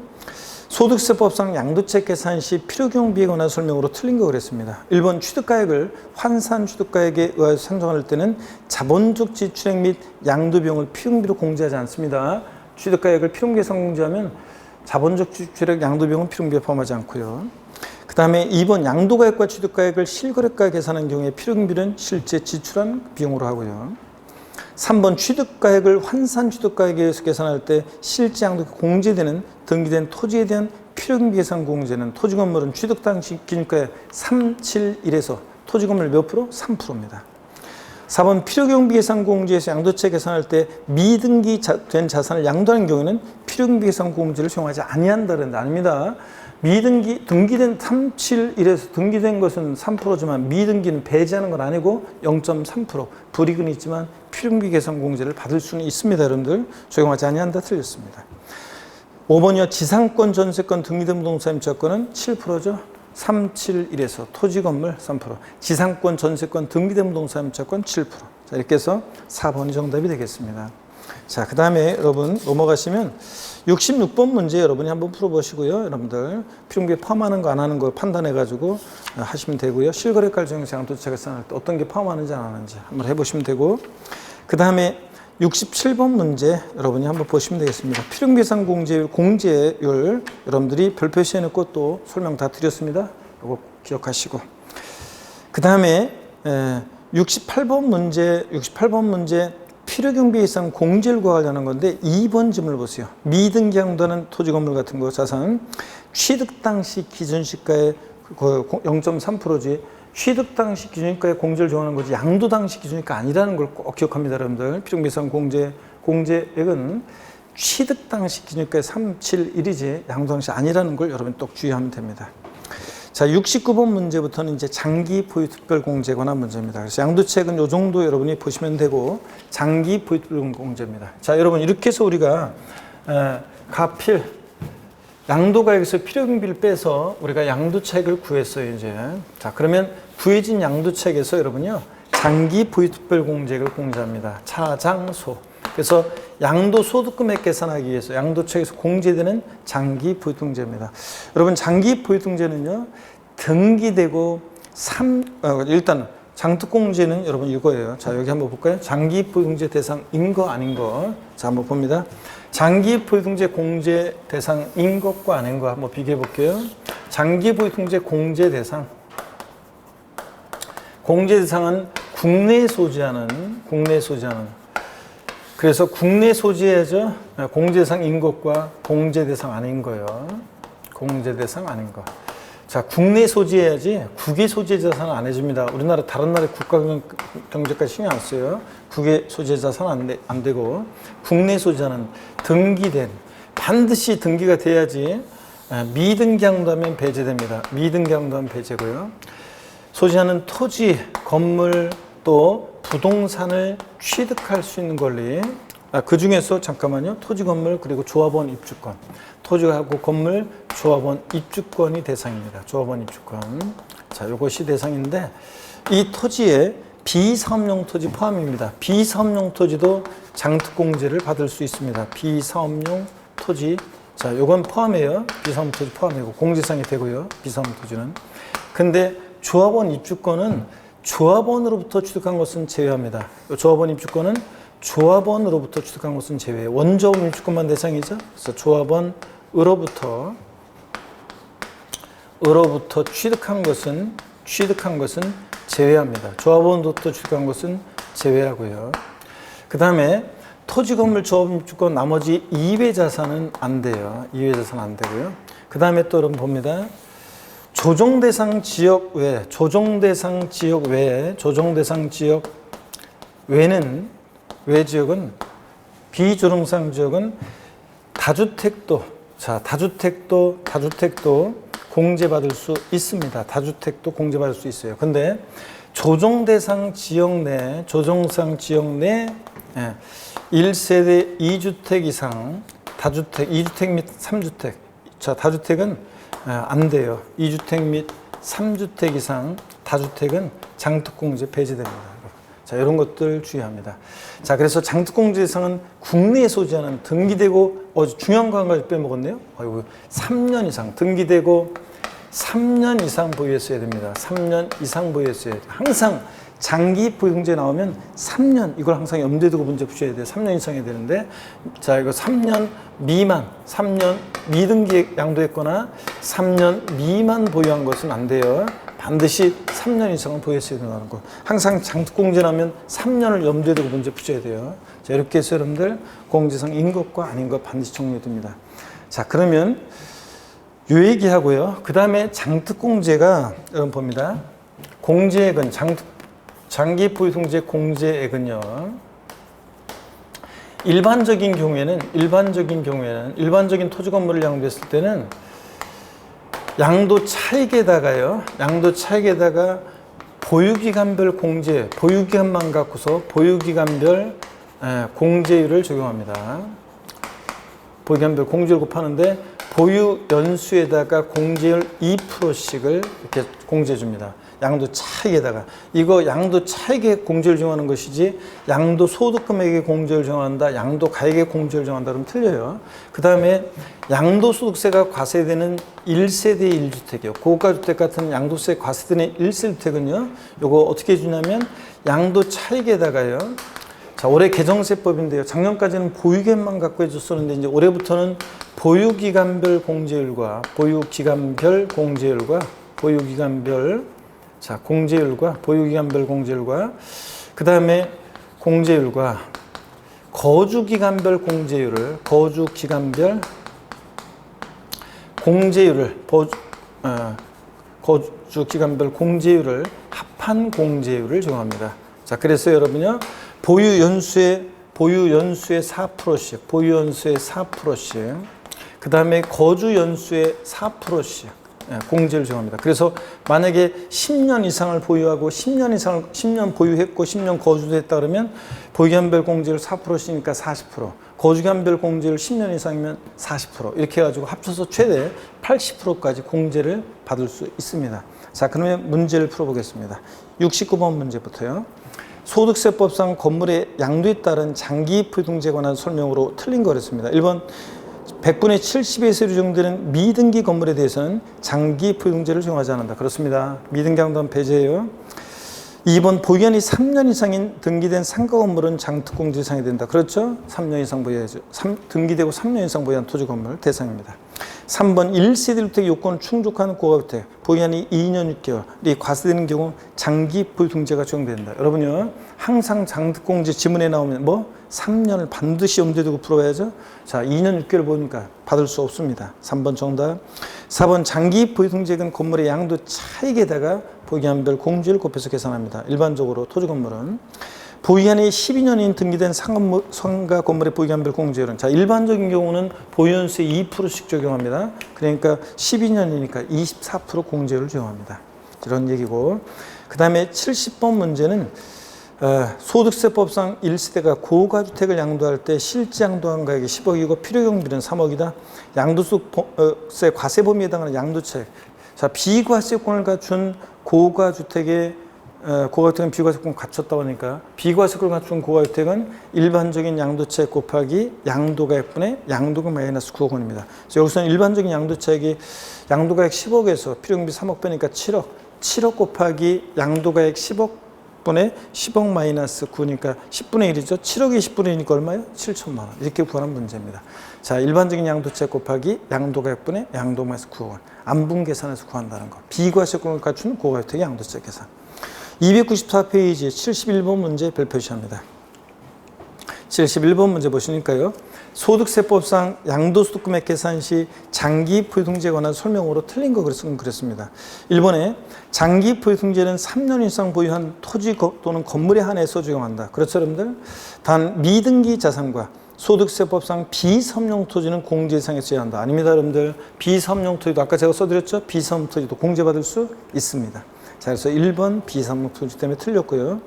소득세법상 양도차익 계산 시 필요경비에 관한 설명으로 틀린 거 그랬습니다. 1번 취득가액을 환산 취득가액에 의하여 산정할 때는 자본적 지출액 및 양도비용을 필요경비로 공제하지 않습니다. 취득가액을 필요경비에 공제하면 자본적 지출액, 양도비용은 필요경비에 포함하지 않고요. 그 다음에 2번 양도가액과 취득가액을 실거래가에 계산한 경우에 필요경비는 실제 지출한 비용으로 하고요. 3번 취득가액을 환산 취득가액에 의해서 계산할 때 실제 양도가 공제되는 등기된 토지에 대한 필요경비 계산 공제는 토지 건물은 취득 당시 기준가의 371에서 토지 건물 몇 프로? 3%입니다. 4번 필요경비 계산 공제에서 양도차익 계산할 때 미등기된 자산을 양도하는 경우에는 필요경비 계산 공제를 적용하지 아니한다는 데 아닙니다. 등기된 371에서 등기된 것은 3%지만 미등기는 배제하는 건 아니고 0.3% 불이익은 있지만 필요경비 계산 공제를 받을 수는 있습니다. 여러분들 적용하지 아니한다 틀렸습니다. 5번이요. 지상권, 전세권, 등기된 부동산 임차권은 7%죠. 371에서 토지 건물 3%, 지상권, 전세권, 등기된 부동산 임차권 7%. 자, 이렇게 해서 4번이 정답이 되겠습니다. 자, 그 다음에 여러분 넘어가시면 66번 문제 여러분이 한번 풀어보시고요. 여러분들 필요경비에 포함하는 거 안 하는 거 판단해가지고 하시면 되고요. 실거래가 중에서 양도차익을 계산할 때 어떤 게 포함하는지 안 하는지 한번 해보시면 되고, 그 다음에 67번 문제 여러분이 한번 보시면 되겠습니다. 필요계산 공제율 여러분들이 별표시해 놓고 또 설명 다 드렸습니다. 이거 기억하시고, 그 다음에 68번 문제 필요경비 예산 공제율과 관련한 건데 2번 질문을 보세요. 미등기양도하는 토지 건물 같은 거 자산 취득 당시 기준시가의 0.3%지 취득 당시 기준시가의 공제를 정하는 거지 양도 당시 기준시가 아니라는 걸 꼭 기억합니다, 여러분들. 필요경비 예산 공제액은 취득 당시 기준시가의 371이지 양도 당시 아니라는 걸 여러분 꼭 주의하면 됩니다. 자, 69번 문제부터는 이제 장기 보유 특별 공제에 관한 문제입니다. 그래서 양도차익은 이 정도 여러분이 보시면 되고, 장기 보유 특별 공제입니다. 자, 여러분 이렇게 해서 우리가 가필 양도가액에서 필요경비를 빼서 우리가 양도차익을 구했어요, 이제. 자, 그러면 구해진 양도차익에서 여러분요 장기 보유 특별 공제액을 공제합니다. 차장소. 그래서 양도소득금액 계산하기 위해서 양도차익에서 공제되는 장기 보유통제입니다. 여러분 장기 보유통제는요 등기되고 일단 장특공제는 여러분 이거예요. 자, 여기 한번 볼까요? 장기 보유통제 대상인 거 아닌 거. 자, 한번 봅니다. 장기 보유통제 공제 대상인 것과 아닌 거 한번 비교해 볼게요. 장기 보유통제 공제 대상은 국내에 소지하는 그래서 국내 소지해야죠. 공제 대상인 것과 공제 대상 아닌 거요. 공제 대상 아닌 거. 자, 국내 소지해야지 국외 소지의 자산은 안 해줍니다. 우리나라 다른 나라의 국가 경제까지 신경 안 써요. 국외 소지의 자산은 안 되고, 국내 소지자는 등기된, 반드시 등기가 돼야지. 미등기양도하면 배제됩니다. 미등기양도하면 배제고요. 소지하는 토지, 건물, 또 부동산을 취득할 수 있는 권리. 그 중에서 잠깐만요. 토지, 건물, 그리고 조합원 입주권. 토지하고 건물, 조합원 입주권이 대상입니다. 조합원 입주권. 자, 이것이 대상인데, 이 토지에 비사업용 토지 포함입니다. 비사업용 토지도 장특공제를 받을 수 있습니다. 비사업용 토지. 자, 요건 포함해요. 비사업용 토지 포함이고 공제상이 되고요. 비사업용 토지는. 근데 조합원 입주권은 조합원으로부터 취득한 것은 제외합니다. 조합원 입주권은 조합원으로부터 취득한 것은 제외해요. 원조업 입주권만 대상이죠. 그래서 조합원으로부터 취득한 것은 제외합니다. 조합원으로부터 취득한 것은 제외하고요. 그 다음에 토지, 건물, 조합 입주권 나머지 이외 자산은 안 돼요. 이외 자산은 안 되고요. 그 다음에 또 여러분 봅니다. 조정대상 지역 외는 외 지역은 비조정상 지역은 다주택도 공제받을 수 있습니다. 다주택도 공제받을 수 있어요. 근데 조정대상 지역 내 1세대 2주택 이상 다주택 2주택 및 3주택. 자, 다주택은 안 돼요. 2주택 및 3주택 이상 다주택은 장특공제 배제됩니다. 자, 이런 것들 주의합니다. 자, 그래서 장특공제 대상은 국내에 소지하는 등기되고 중요한 거 한 가지 빼먹었네요. 3년 이상 등기되고 3년 이상 보유했어야 됩니다. 3년 이상 보유했어야 돼요. 항상 장기 보유공제 나오면 3년 이걸 항상 염두에 두고 문제 푸셔야 돼요. 3년 이상이 되는데, 자, 이거 3년 미만, 3년 미등기 양도했거나 3년 미만 보유한 것은 안 돼요. 반드시 3년 이상은 보유했어야 된다는 거. 항상 장특공제 나면 3년을 염두에 두고 문제 푸셔야 돼요. 자, 이렇게 해서 여러분들 공제상인 것과 아닌 것 반드시 정리됩니다. 자, 그러면 요 얘기하고요. 그 다음에 장특공제가 여러분 봅니다. 공제액은 장기 보유통제 공제액은요. 일반적인 토지 건물을 양도했을 때는 양도 차익에다가 보유기간별 공제, 보유기간만 갖고서 보유기간별 공제율을 적용합니다. 보유기간별 공제율 곱하는데 보유 연수에다가 공제율 2%씩을 이렇게 공제해 줍니다. 양도 차익에다가. 이거 양도 차익에 공제를 정하는 것이지 양도 소득 금액에 공제를 정한다, 양도 가액에 공제를 정한다 그러면 틀려요. 그 다음에 양도소득세가 과세되는 1세대 1주택이요. 고가주택 같은 양도세 과세되는 1세대주택은요. 요거 어떻게 해주냐면 양도 차익에다가요. 자, 올해 개정세법인데요. 작년까지는 보유기간만 갖고 해줬었는데 이제 올해부터는 보유기간별 공제율과 보유기간별 공제율과 보유기간별 공제율과 그 다음에 공제율과 거주기간별 공제율을 거주기간별 공제율을 합한 공제율을 정합니다. 자, 그래서 여러분요. 보유 연수의 4%씩, 그 다음에 거주 연수의 4%씩 공제를 정합니다. 그래서 만약에 10년 이상을 보유하고 10년 보유했고 10년 거주도 했다 그러면 보유기간별 공제율 4%씩이니까 40%, 거주기간별 공제율 10년 이상이면 40% 이렇게 해가지고 합쳐서 최대 80%까지 공제를 받을 수 있습니다. 자, 그러면 문제를 풀어보겠습니다. 69번 문제부터요. 소득세법상 건물의 양도에 따른 장기 부등재에 관한 설명으로 틀린 거 그랬습니다. 1번 100분의 70의 세율이 적용되는 미등기 건물에 대해서는 장기 부등재를 적용하지 않는다. 그렇습니다. 미등기 양도는 배제예요. 2번 보유기간이 3년 이상인 등기된 상가 건물은 장특공제 대상이 된다. 그렇죠? 3년 이상 보유해야죠. 등기되고 3년 이상 보유한 토지 건물 대상입니다. 3번 1세대 주택 요건을 충족하는 고가주택 보유기간이 2년 6개월이 과세되는 경우 장기 부등재가 적용된다. 여러분요, 항상 장특공제 지문에 나오면 3년을 반드시 염두에 두고 풀어야죠. 자, 2년 6개월 보니까 받을 수 없습니다. 3번 정답. 4번 장기 부등재액은 건물의 양도 차익에다가 보유기간별 공제를 곱해서 계산합니다. 일반적으로 토지 건물은 보유기간이 12년인 등기된 상가 건물의 보유기간별 공제율은, 자, 일반적인 경우는 보유연수에 2%씩 적용합니다. 그러니까 12년이니까 24% 공제율을 적용합니다. 이런 얘기고, 그 다음에 70번 문제는 소득세법상 1세대가 고가주택을 양도할 때 실제 양도한 가액이 10억이고 필요경비는 3억이다. 양도세 과세 범위에 해당하는 양도차익. 자, 비과세권을 갖춘 고가주택은 비과세권 갖췄다고 하니까 비과세권을 갖춘 고가주택은 일반적인 양도차익 곱하기 양도가액분의 양도금 마이너스 9억 원입니다. 그래서 여기서는 일반적인 양도차익이 양도가액 10억에서 필요경비 3억 빼니까 7억 곱하기 양도가액 10억 분의 10억 마이너스 9니까 10분의 1이죠. 7억이 10분의 1이니까 얼마예요? 7천만 원. 이렇게 구하는 문제입니다. 자, 일반적인 양도차익 곱하기 양도가액분의 양도금 마이너스 9억 원. 안분 계산해서 구한다는 거. 비과세권을 갖춘 고가주택의 양도차익 계산. 294페이지 71번 문제 별표시합니다. 71번 문제 보시니까요. 소득세법상 양도소득금액 계산 시 장기 부등재에 관한 설명으로 틀린 거 그랬습니다. 1번에 장기 부등재는 3년 이상 보유한 토지 또는 건물에 한해서 적용한다. 그렇죠, 여러분들? 단 미등기 자산과 소득세법상 비섬용 토지는 공제 대상에서 제한한다. 아닙니다, 여러분들. 비섬용 토지도 아까 제가 써드렸죠? 비섬용 토지도 공제받을 수 있습니다. 자, 그래서 1번 비섬용 토지 때문에 틀렸고요.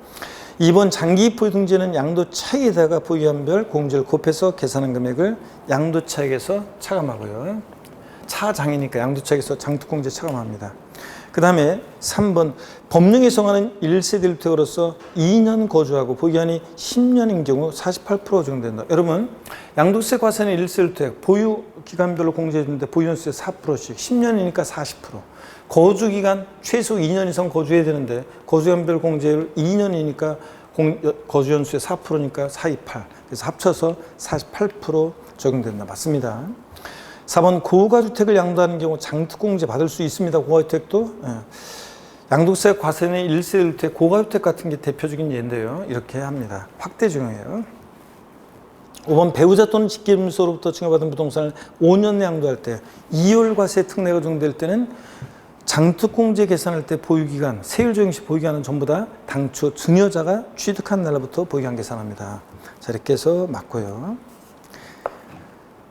2번 장기 부등재는 양도 차익에다가 보유기간별 공제를 곱해서 계산한 금액을 양도 차익에서 차감하고요. 차장이니까 양도 차익에서 장특공제 차감합니다. 그 다음에 3번 법령에 정하는 1세대 주택으로서 2년 거주하고 보유기간이 10년인 경우 48% 적용된다. 여러분, 양도세 과세는 1세대 주택 보유기간별로 공제해 주는데 보유연수세 4%씩 10년이니까 40%. 거주기간 최소 2년 이상 거주해야 되는데 거주기간별 공제율 2년이니까 거주연수의 4%니까 428. 그래서 합쳐서 48% 적용된다. 맞습니다. 4번 고가주택을 양도하는 경우 장특공제 받을 수 있습니다. 고가주택도. 양도세 과세는 1세대 주택, 고가주택 같은 게 대표적인 예인데요. 이렇게 합니다. 확대 적용이에요. 5번 배우자 또는 직계임소로부터 증여받은 부동산을 5년 내 양도할 때 2월 과세 특례가 적용될 때는 장특공제 계산할 때 보유기간, 세율 적용 시 보유기간은 전부 다 당초 증여자가 취득한 날부터 보유기간 계산합니다. 자, 이렇게 해서 맞고요.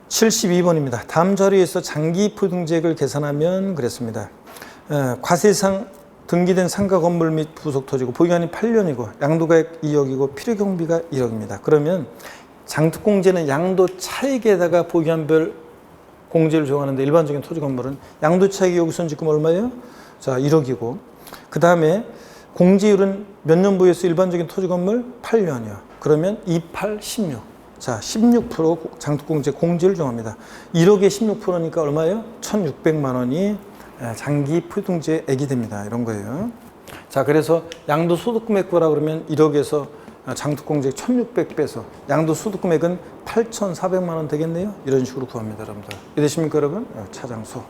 72번입니다. 다음 자료에서 장기 부등재액을 계산하면 그랬습니다. 과세상 등기된 상가 건물 및 부속 토지고 보유기간이 8년이고 양도가액 2억이고 필요경비가 1억입니다. 그러면 장특공제는 양도 차익에다가 보유기간별 공제를 적용하는데 일반적인 토지 건물은 양도차익이 여기서는 지금 얼마예요? 자, 1억이고 그 다음에 공제율은 몇 년 보유해서 일반적인 토지 건물 8년이요. 그러면 28, 16. 자, 16% 장특공제 공제를 정합니다. 1억에 16%니까 얼마예요? 1,600만 원이 장기 포유통제액이 됩니다. 이런 거예요. 자, 그래서 양도소득금액구라 그러면 1억에서 장특공제 1,600 빼서 양도소득금액은 8,400만 원 되겠네요. 이런 식으로 구합니다, 여러분들. 이해되십니까, 여러분? 차장소.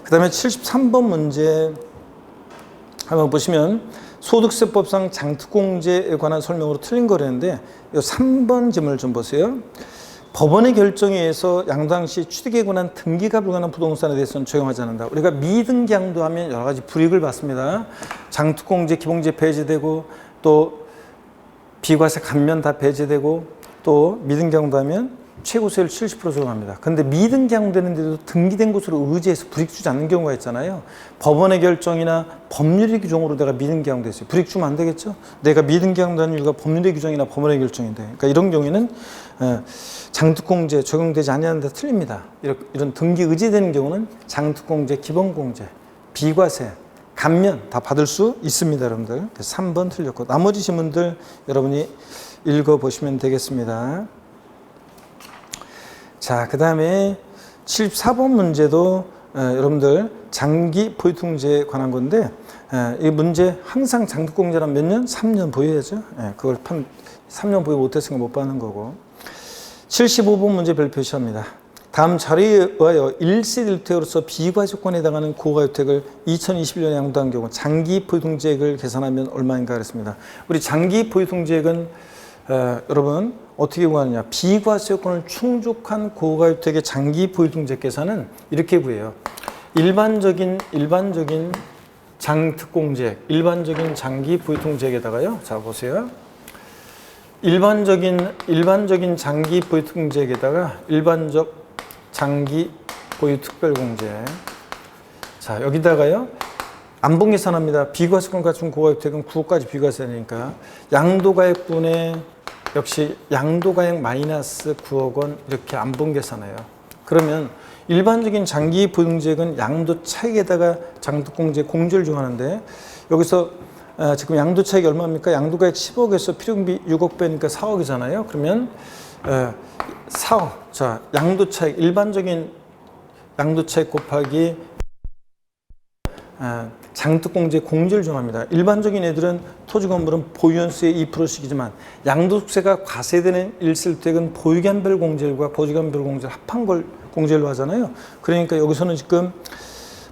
그 다음에 73번 문제 한번 보시면 소득세법상 장특공제에 관한 설명으로 틀린 거라는데 이 3번 질문을 좀 보세요. 법원의 결정에 의해서 양도당시 취득에 관한 등기가 불가능한 부동산에 대해서는 적용하지 않는다. 우리가 미등기 양도하면 여러 가지 불이익을 받습니다. 장특공제, 기본세 배제되고 또 비과세 감면 다 배제되고 또 미등기 양도하면 최고세율 70% 적용합니다. 그런데 미등기 양도되는데도 등기된 곳으로 의지해서 불이익 주지 않는 경우가 있잖아요. 법원의 결정이나 법률의 규정으로 내가 미등기 양도했어요. 불이익 주면 안 되겠죠? 내가 미등기 양도하는 이유가 법률의 규정이나 법원의 결정인데. 그러니까 이런 경우에는 장특공제 적용되지 않냐는 데 틀립니다. 이런 등기 의지되는 경우는 장특공제, 기본공제, 비과세, 감면 다 받을 수 있습니다, 여러분들. 3번 틀렸고 나머지 질문들 여러분이 읽어보시면 되겠습니다. 자, 그 다음에 74번 문제도 여러분들 장기 포유통제에 관한 건데 이 문제 항상 장특공제란 몇 년? 3년 보유해야죠. 그걸 3년 보유 못했으니까 못 받는 거고. 75번 문제 별 표시합니다. 다음 자료에 의하여 1세대 주택으로서 비과세 조건에 해당하는 고가주택을 2021년에 양도한 경우 장기 포유통제액을 계산하면 얼마인가 그랬습니다. 우리 장기 포유통제액은 여러분 어떻게 구하느냐? 비과세 요건을 충족한 고가주택의 장기 포유통제 계산은 이렇게 구해요. 일반적인 장특공제액, 일반적인 장기 포유통제액에다가요. 자, 보세요. 일반적인 장기 포유통제액에다가 일반적 장기 포유특별공제. 자, 여기다가요. 안분 계산합니다. 비과세권 갖춘 고가주택은 9억까지 비과세니까 양도가액분의 역시 양도가액 마이너스 9억 원 이렇게 안분 계산해요. 그러면 일반적인 장기 포유통제액은 양도 차익에다가 장특공제 공제를 적용하는데 여기서 지금 양도 차익이 얼마입니까? 양도가액 10억에서 필요금비 6억 빼니까 4억이잖아요. 그러면 4억. 자, 양도 차익 일반적인 양도 차익 곱하기 장특공제 공제를 정합니다. 일반적인 애들은 토지 건물은 보유연수의 2%씩이지만 양도세가 과세되는 일세주택은 보유기한별 공제율과 보유기한별 공제를 합한 걸 공제로 하잖아요. 그러니까 여기서는 지금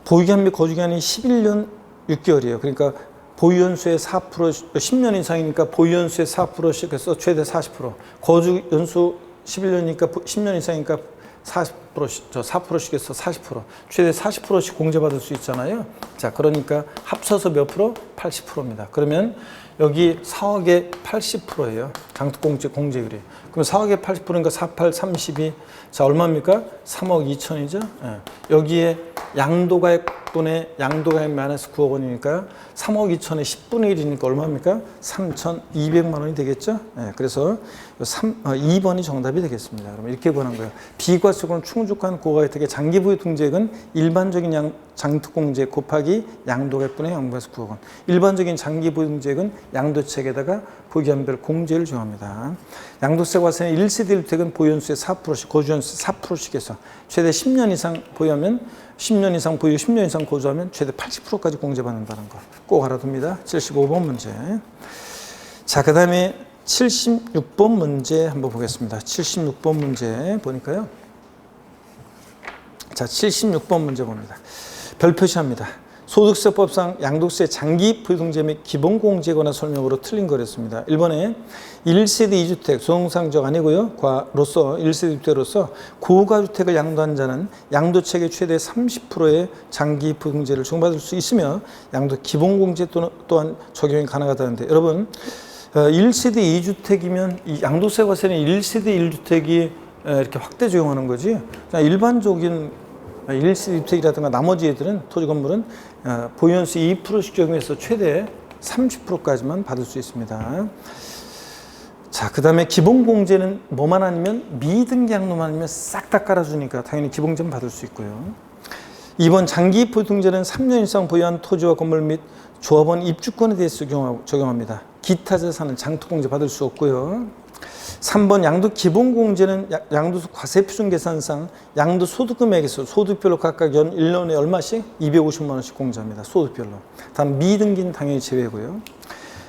보유기한별 거주기한이 11년 6개월이에요. 그러니까 보유연수의 4%, 10년 이상이니까 보유연수의 4%씩 해서 최대 40%. 거주연수 11년이니까 10년 이상이니까 4%씩 해서 40%. 최대 40%씩 공제받을 수 있잖아요. 자, 그러니까 합쳐서 몇 프로? 80%입니다. 그러면 여기 4억에 80%예요. 장특공제 공제율이. 그럼 4억에 80%니까 48, 32. 자, 얼마입니까? 3억 2천이죠. 예. 여기에 양도가액분의 양도가액 마이너스 9억 원이니까 3억 2천에 10분의 1이니까 얼마입니까? 3,200만 원이 되겠죠. 예. 그래서 2번이 정답이 되겠습니다. 그럼 이렇게 구하는 거예요. 비과세권 충족한 고가주택의 장기 포유통제액은 일반적인 장특공제 곱하기 양도가액분의 양도가액 9억 원. 일반적인 장기 포유통제액은 양도책에다가 보유기한별 공제를 정합니다. 양도세 과세는 1세대 주택은 보유연수의 4%씩, 거주연수 4%씩 해서 최대 10년 이상 보유하면 10년 이상 보유, 10년 이상 거주하면 최대 80%까지 공제받는다는 거 꼭 알아둡니다. 75번 문제. 자, 그 다음에 76번 문제 한번 보겠습니다. 76번 문제 보니까요. 자, 76번 문제 봅니다. 별 표시합니다. 소득세법상 양도세 장기 포유통제 및 기본공제에 관한 설명으로 틀린 거랬습니다. 1번에 1세대 2주택 소득상적 아니고요. 과로서 1세대 주택으로서 고가주택을 양도한 자는 양도책의 최대 30%의 장기 포유통제를 적용받을 수 있으며 양도 기본공제 또한 적용이 가능하다는데 여러분 1세대 2주택이면 이 양도세 과세는 1세대 1주택이 이렇게 확대 적용하는 거지. 일반적인 1세대 주택이라든가 나머지 애들은 토지 건물은 보유연수 2%씩 적용해서 최대 30%까지만 받을 수 있습니다. 자, 그 다음에 기본공제는 뭐만 아니면 미등기 양도만 아니면 싹 다 깔아주니까 당연히 기본공제는 받을 수 있고요. 2번 장기보유등재는 3년 이상 보유한 토지와 건물 및 조합원 입주권에 대해서 적용합니다. 기타 자산은 장토공제 받을 수 없고요. 3번 양도 기본공제는 양도소 과세표준 계산상 양도 소득금액에서 소득별로 각각 1년에 얼마씩? 250만 원씩 공제합니다. 소득별로. 다음 미등기는 당연히 제외고요.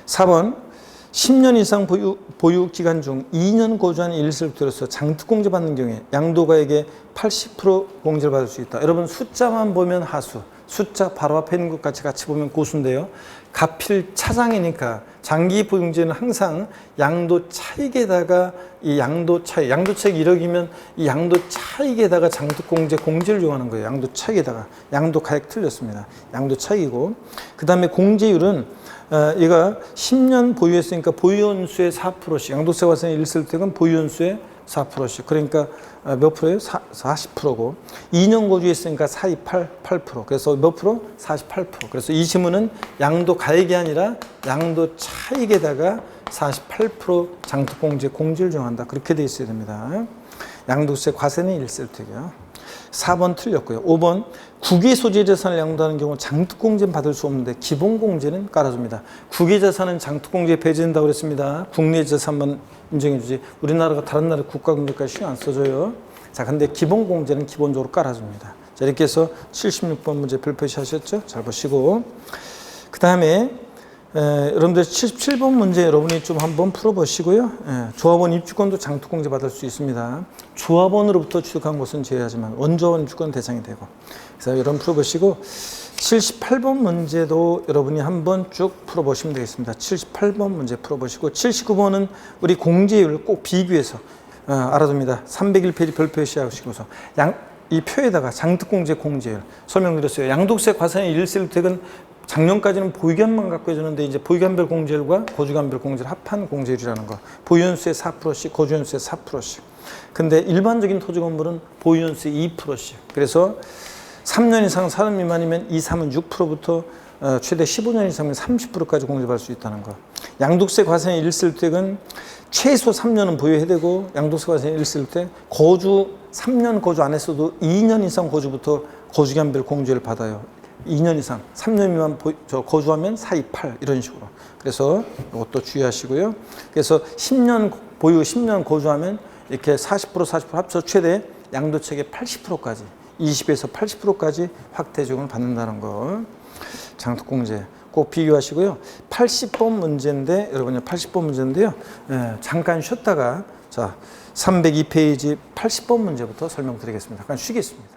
4번 10년 이상 보유 기간 중 2년 거주한 일시부터로서 장특공제 받는 경우에 양도가액의 80% 공제를 받을 수 있다. 여러분 숫자만 보면 하수, 숫자 바로 앞에 있는 것 같이 보면 고수인데요. 가필 차장이니까 장기 보유공제는 항상 양도 차익에다가 이 양도 차익 1억이면 이 양도 차익에다가 장특공제 공제를 요구하는 거예요. 양도 차익에다가. 양도 가액 틀렸습니다. 양도 차익이고 그 다음에 공제율은 얘가 10년 보유했으니까 보유연수의 4%씩 양도세 과세는 일설택은 보유연수의 4%씩 그러니까 몇 프로예요? 40%고 2년 거주했으니까 8%. 그래서 몇 프로? 48%. 그래서 이 지문은 양도 가액이 아니라 양도 차익에다가 48% 장특공제 공제를 정한다. 그렇게 돼 있어야 됩니다. 양도세 과세는 일설택이요. 4번 틀렸고요. 5번 국외 소재 자산을 양도하는 경우 장특공제는 받을 수 없는데 기본공제는 깔아줍니다. 국외 자산은 장특공제 배제된다고 그랬습니다. 국내 자산만 인정해 주지 우리나라가 다른 나라 국가공제까지 신경 안 써줘요. 자, 근데 기본공제는 기본적으로 깔아줍니다. 자, 이렇게 해서 76번 문제 별표시 하셨죠? 잘 보시고 그 다음에 여러분들 77번 문제 여러분이 좀 한번 풀어보시고요. 조합원 입주권도 장특공제 받을 수 있습니다. 조합원으로부터 취득한 것은 제외하지만 원조원 입주권 대상이 되고 그래서 여러분 풀어보시고 78번 문제도 여러분이 한번 쭉 풀어보시면 되겠습니다. 78번 문제 풀어보시고 79번은 우리 공제율을 꼭 비교해서 알아둡니다. 301페이지 별표시 하시고서 이 표에다가 장특공제 공제율 설명드렸어요. 양도세 과세의 일세일택은 작년까지는 보유기한만 갖고 해주는데 이제 보유기한별 공제율과 거주기한별 공제를 합한 공제율이라는 거. 보유연수의 4%씩, 거주연수의 4%씩. 근데 일반적인 토지 건물은 보유연수의 2%씩. 그래서 3년 이상 3년 미만이면 2, 3은 6%부터 최대 15년 이상이면 30%까지 공제받을 수 있다는 거. 양도세 과세의 일세일택은 최소 3년은 보유해야 되고 양도세 과세의 일세일택 3년 거주 안 했어도 2년 이상 거주부터 거주기한별 공제를 받아요. 2년 이상, 3년 미만 거주하면 428 이런 식으로. 그래서 이것도 주의하시고요. 그래서 10년 보유, 10년 거주하면 이렇게 40% 합쳐 최대 양도책의 80%까지 20에서 80%까지 확대 적용을 받는다는 거. 장특공제 꼭 비교하시고요. 80번 문제인데 여러분요 80번 문제인데요. 잠깐 쉬었다가 자 302페이지 80번 문제부터 설명드리겠습니다. 잠깐 쉬겠습니다.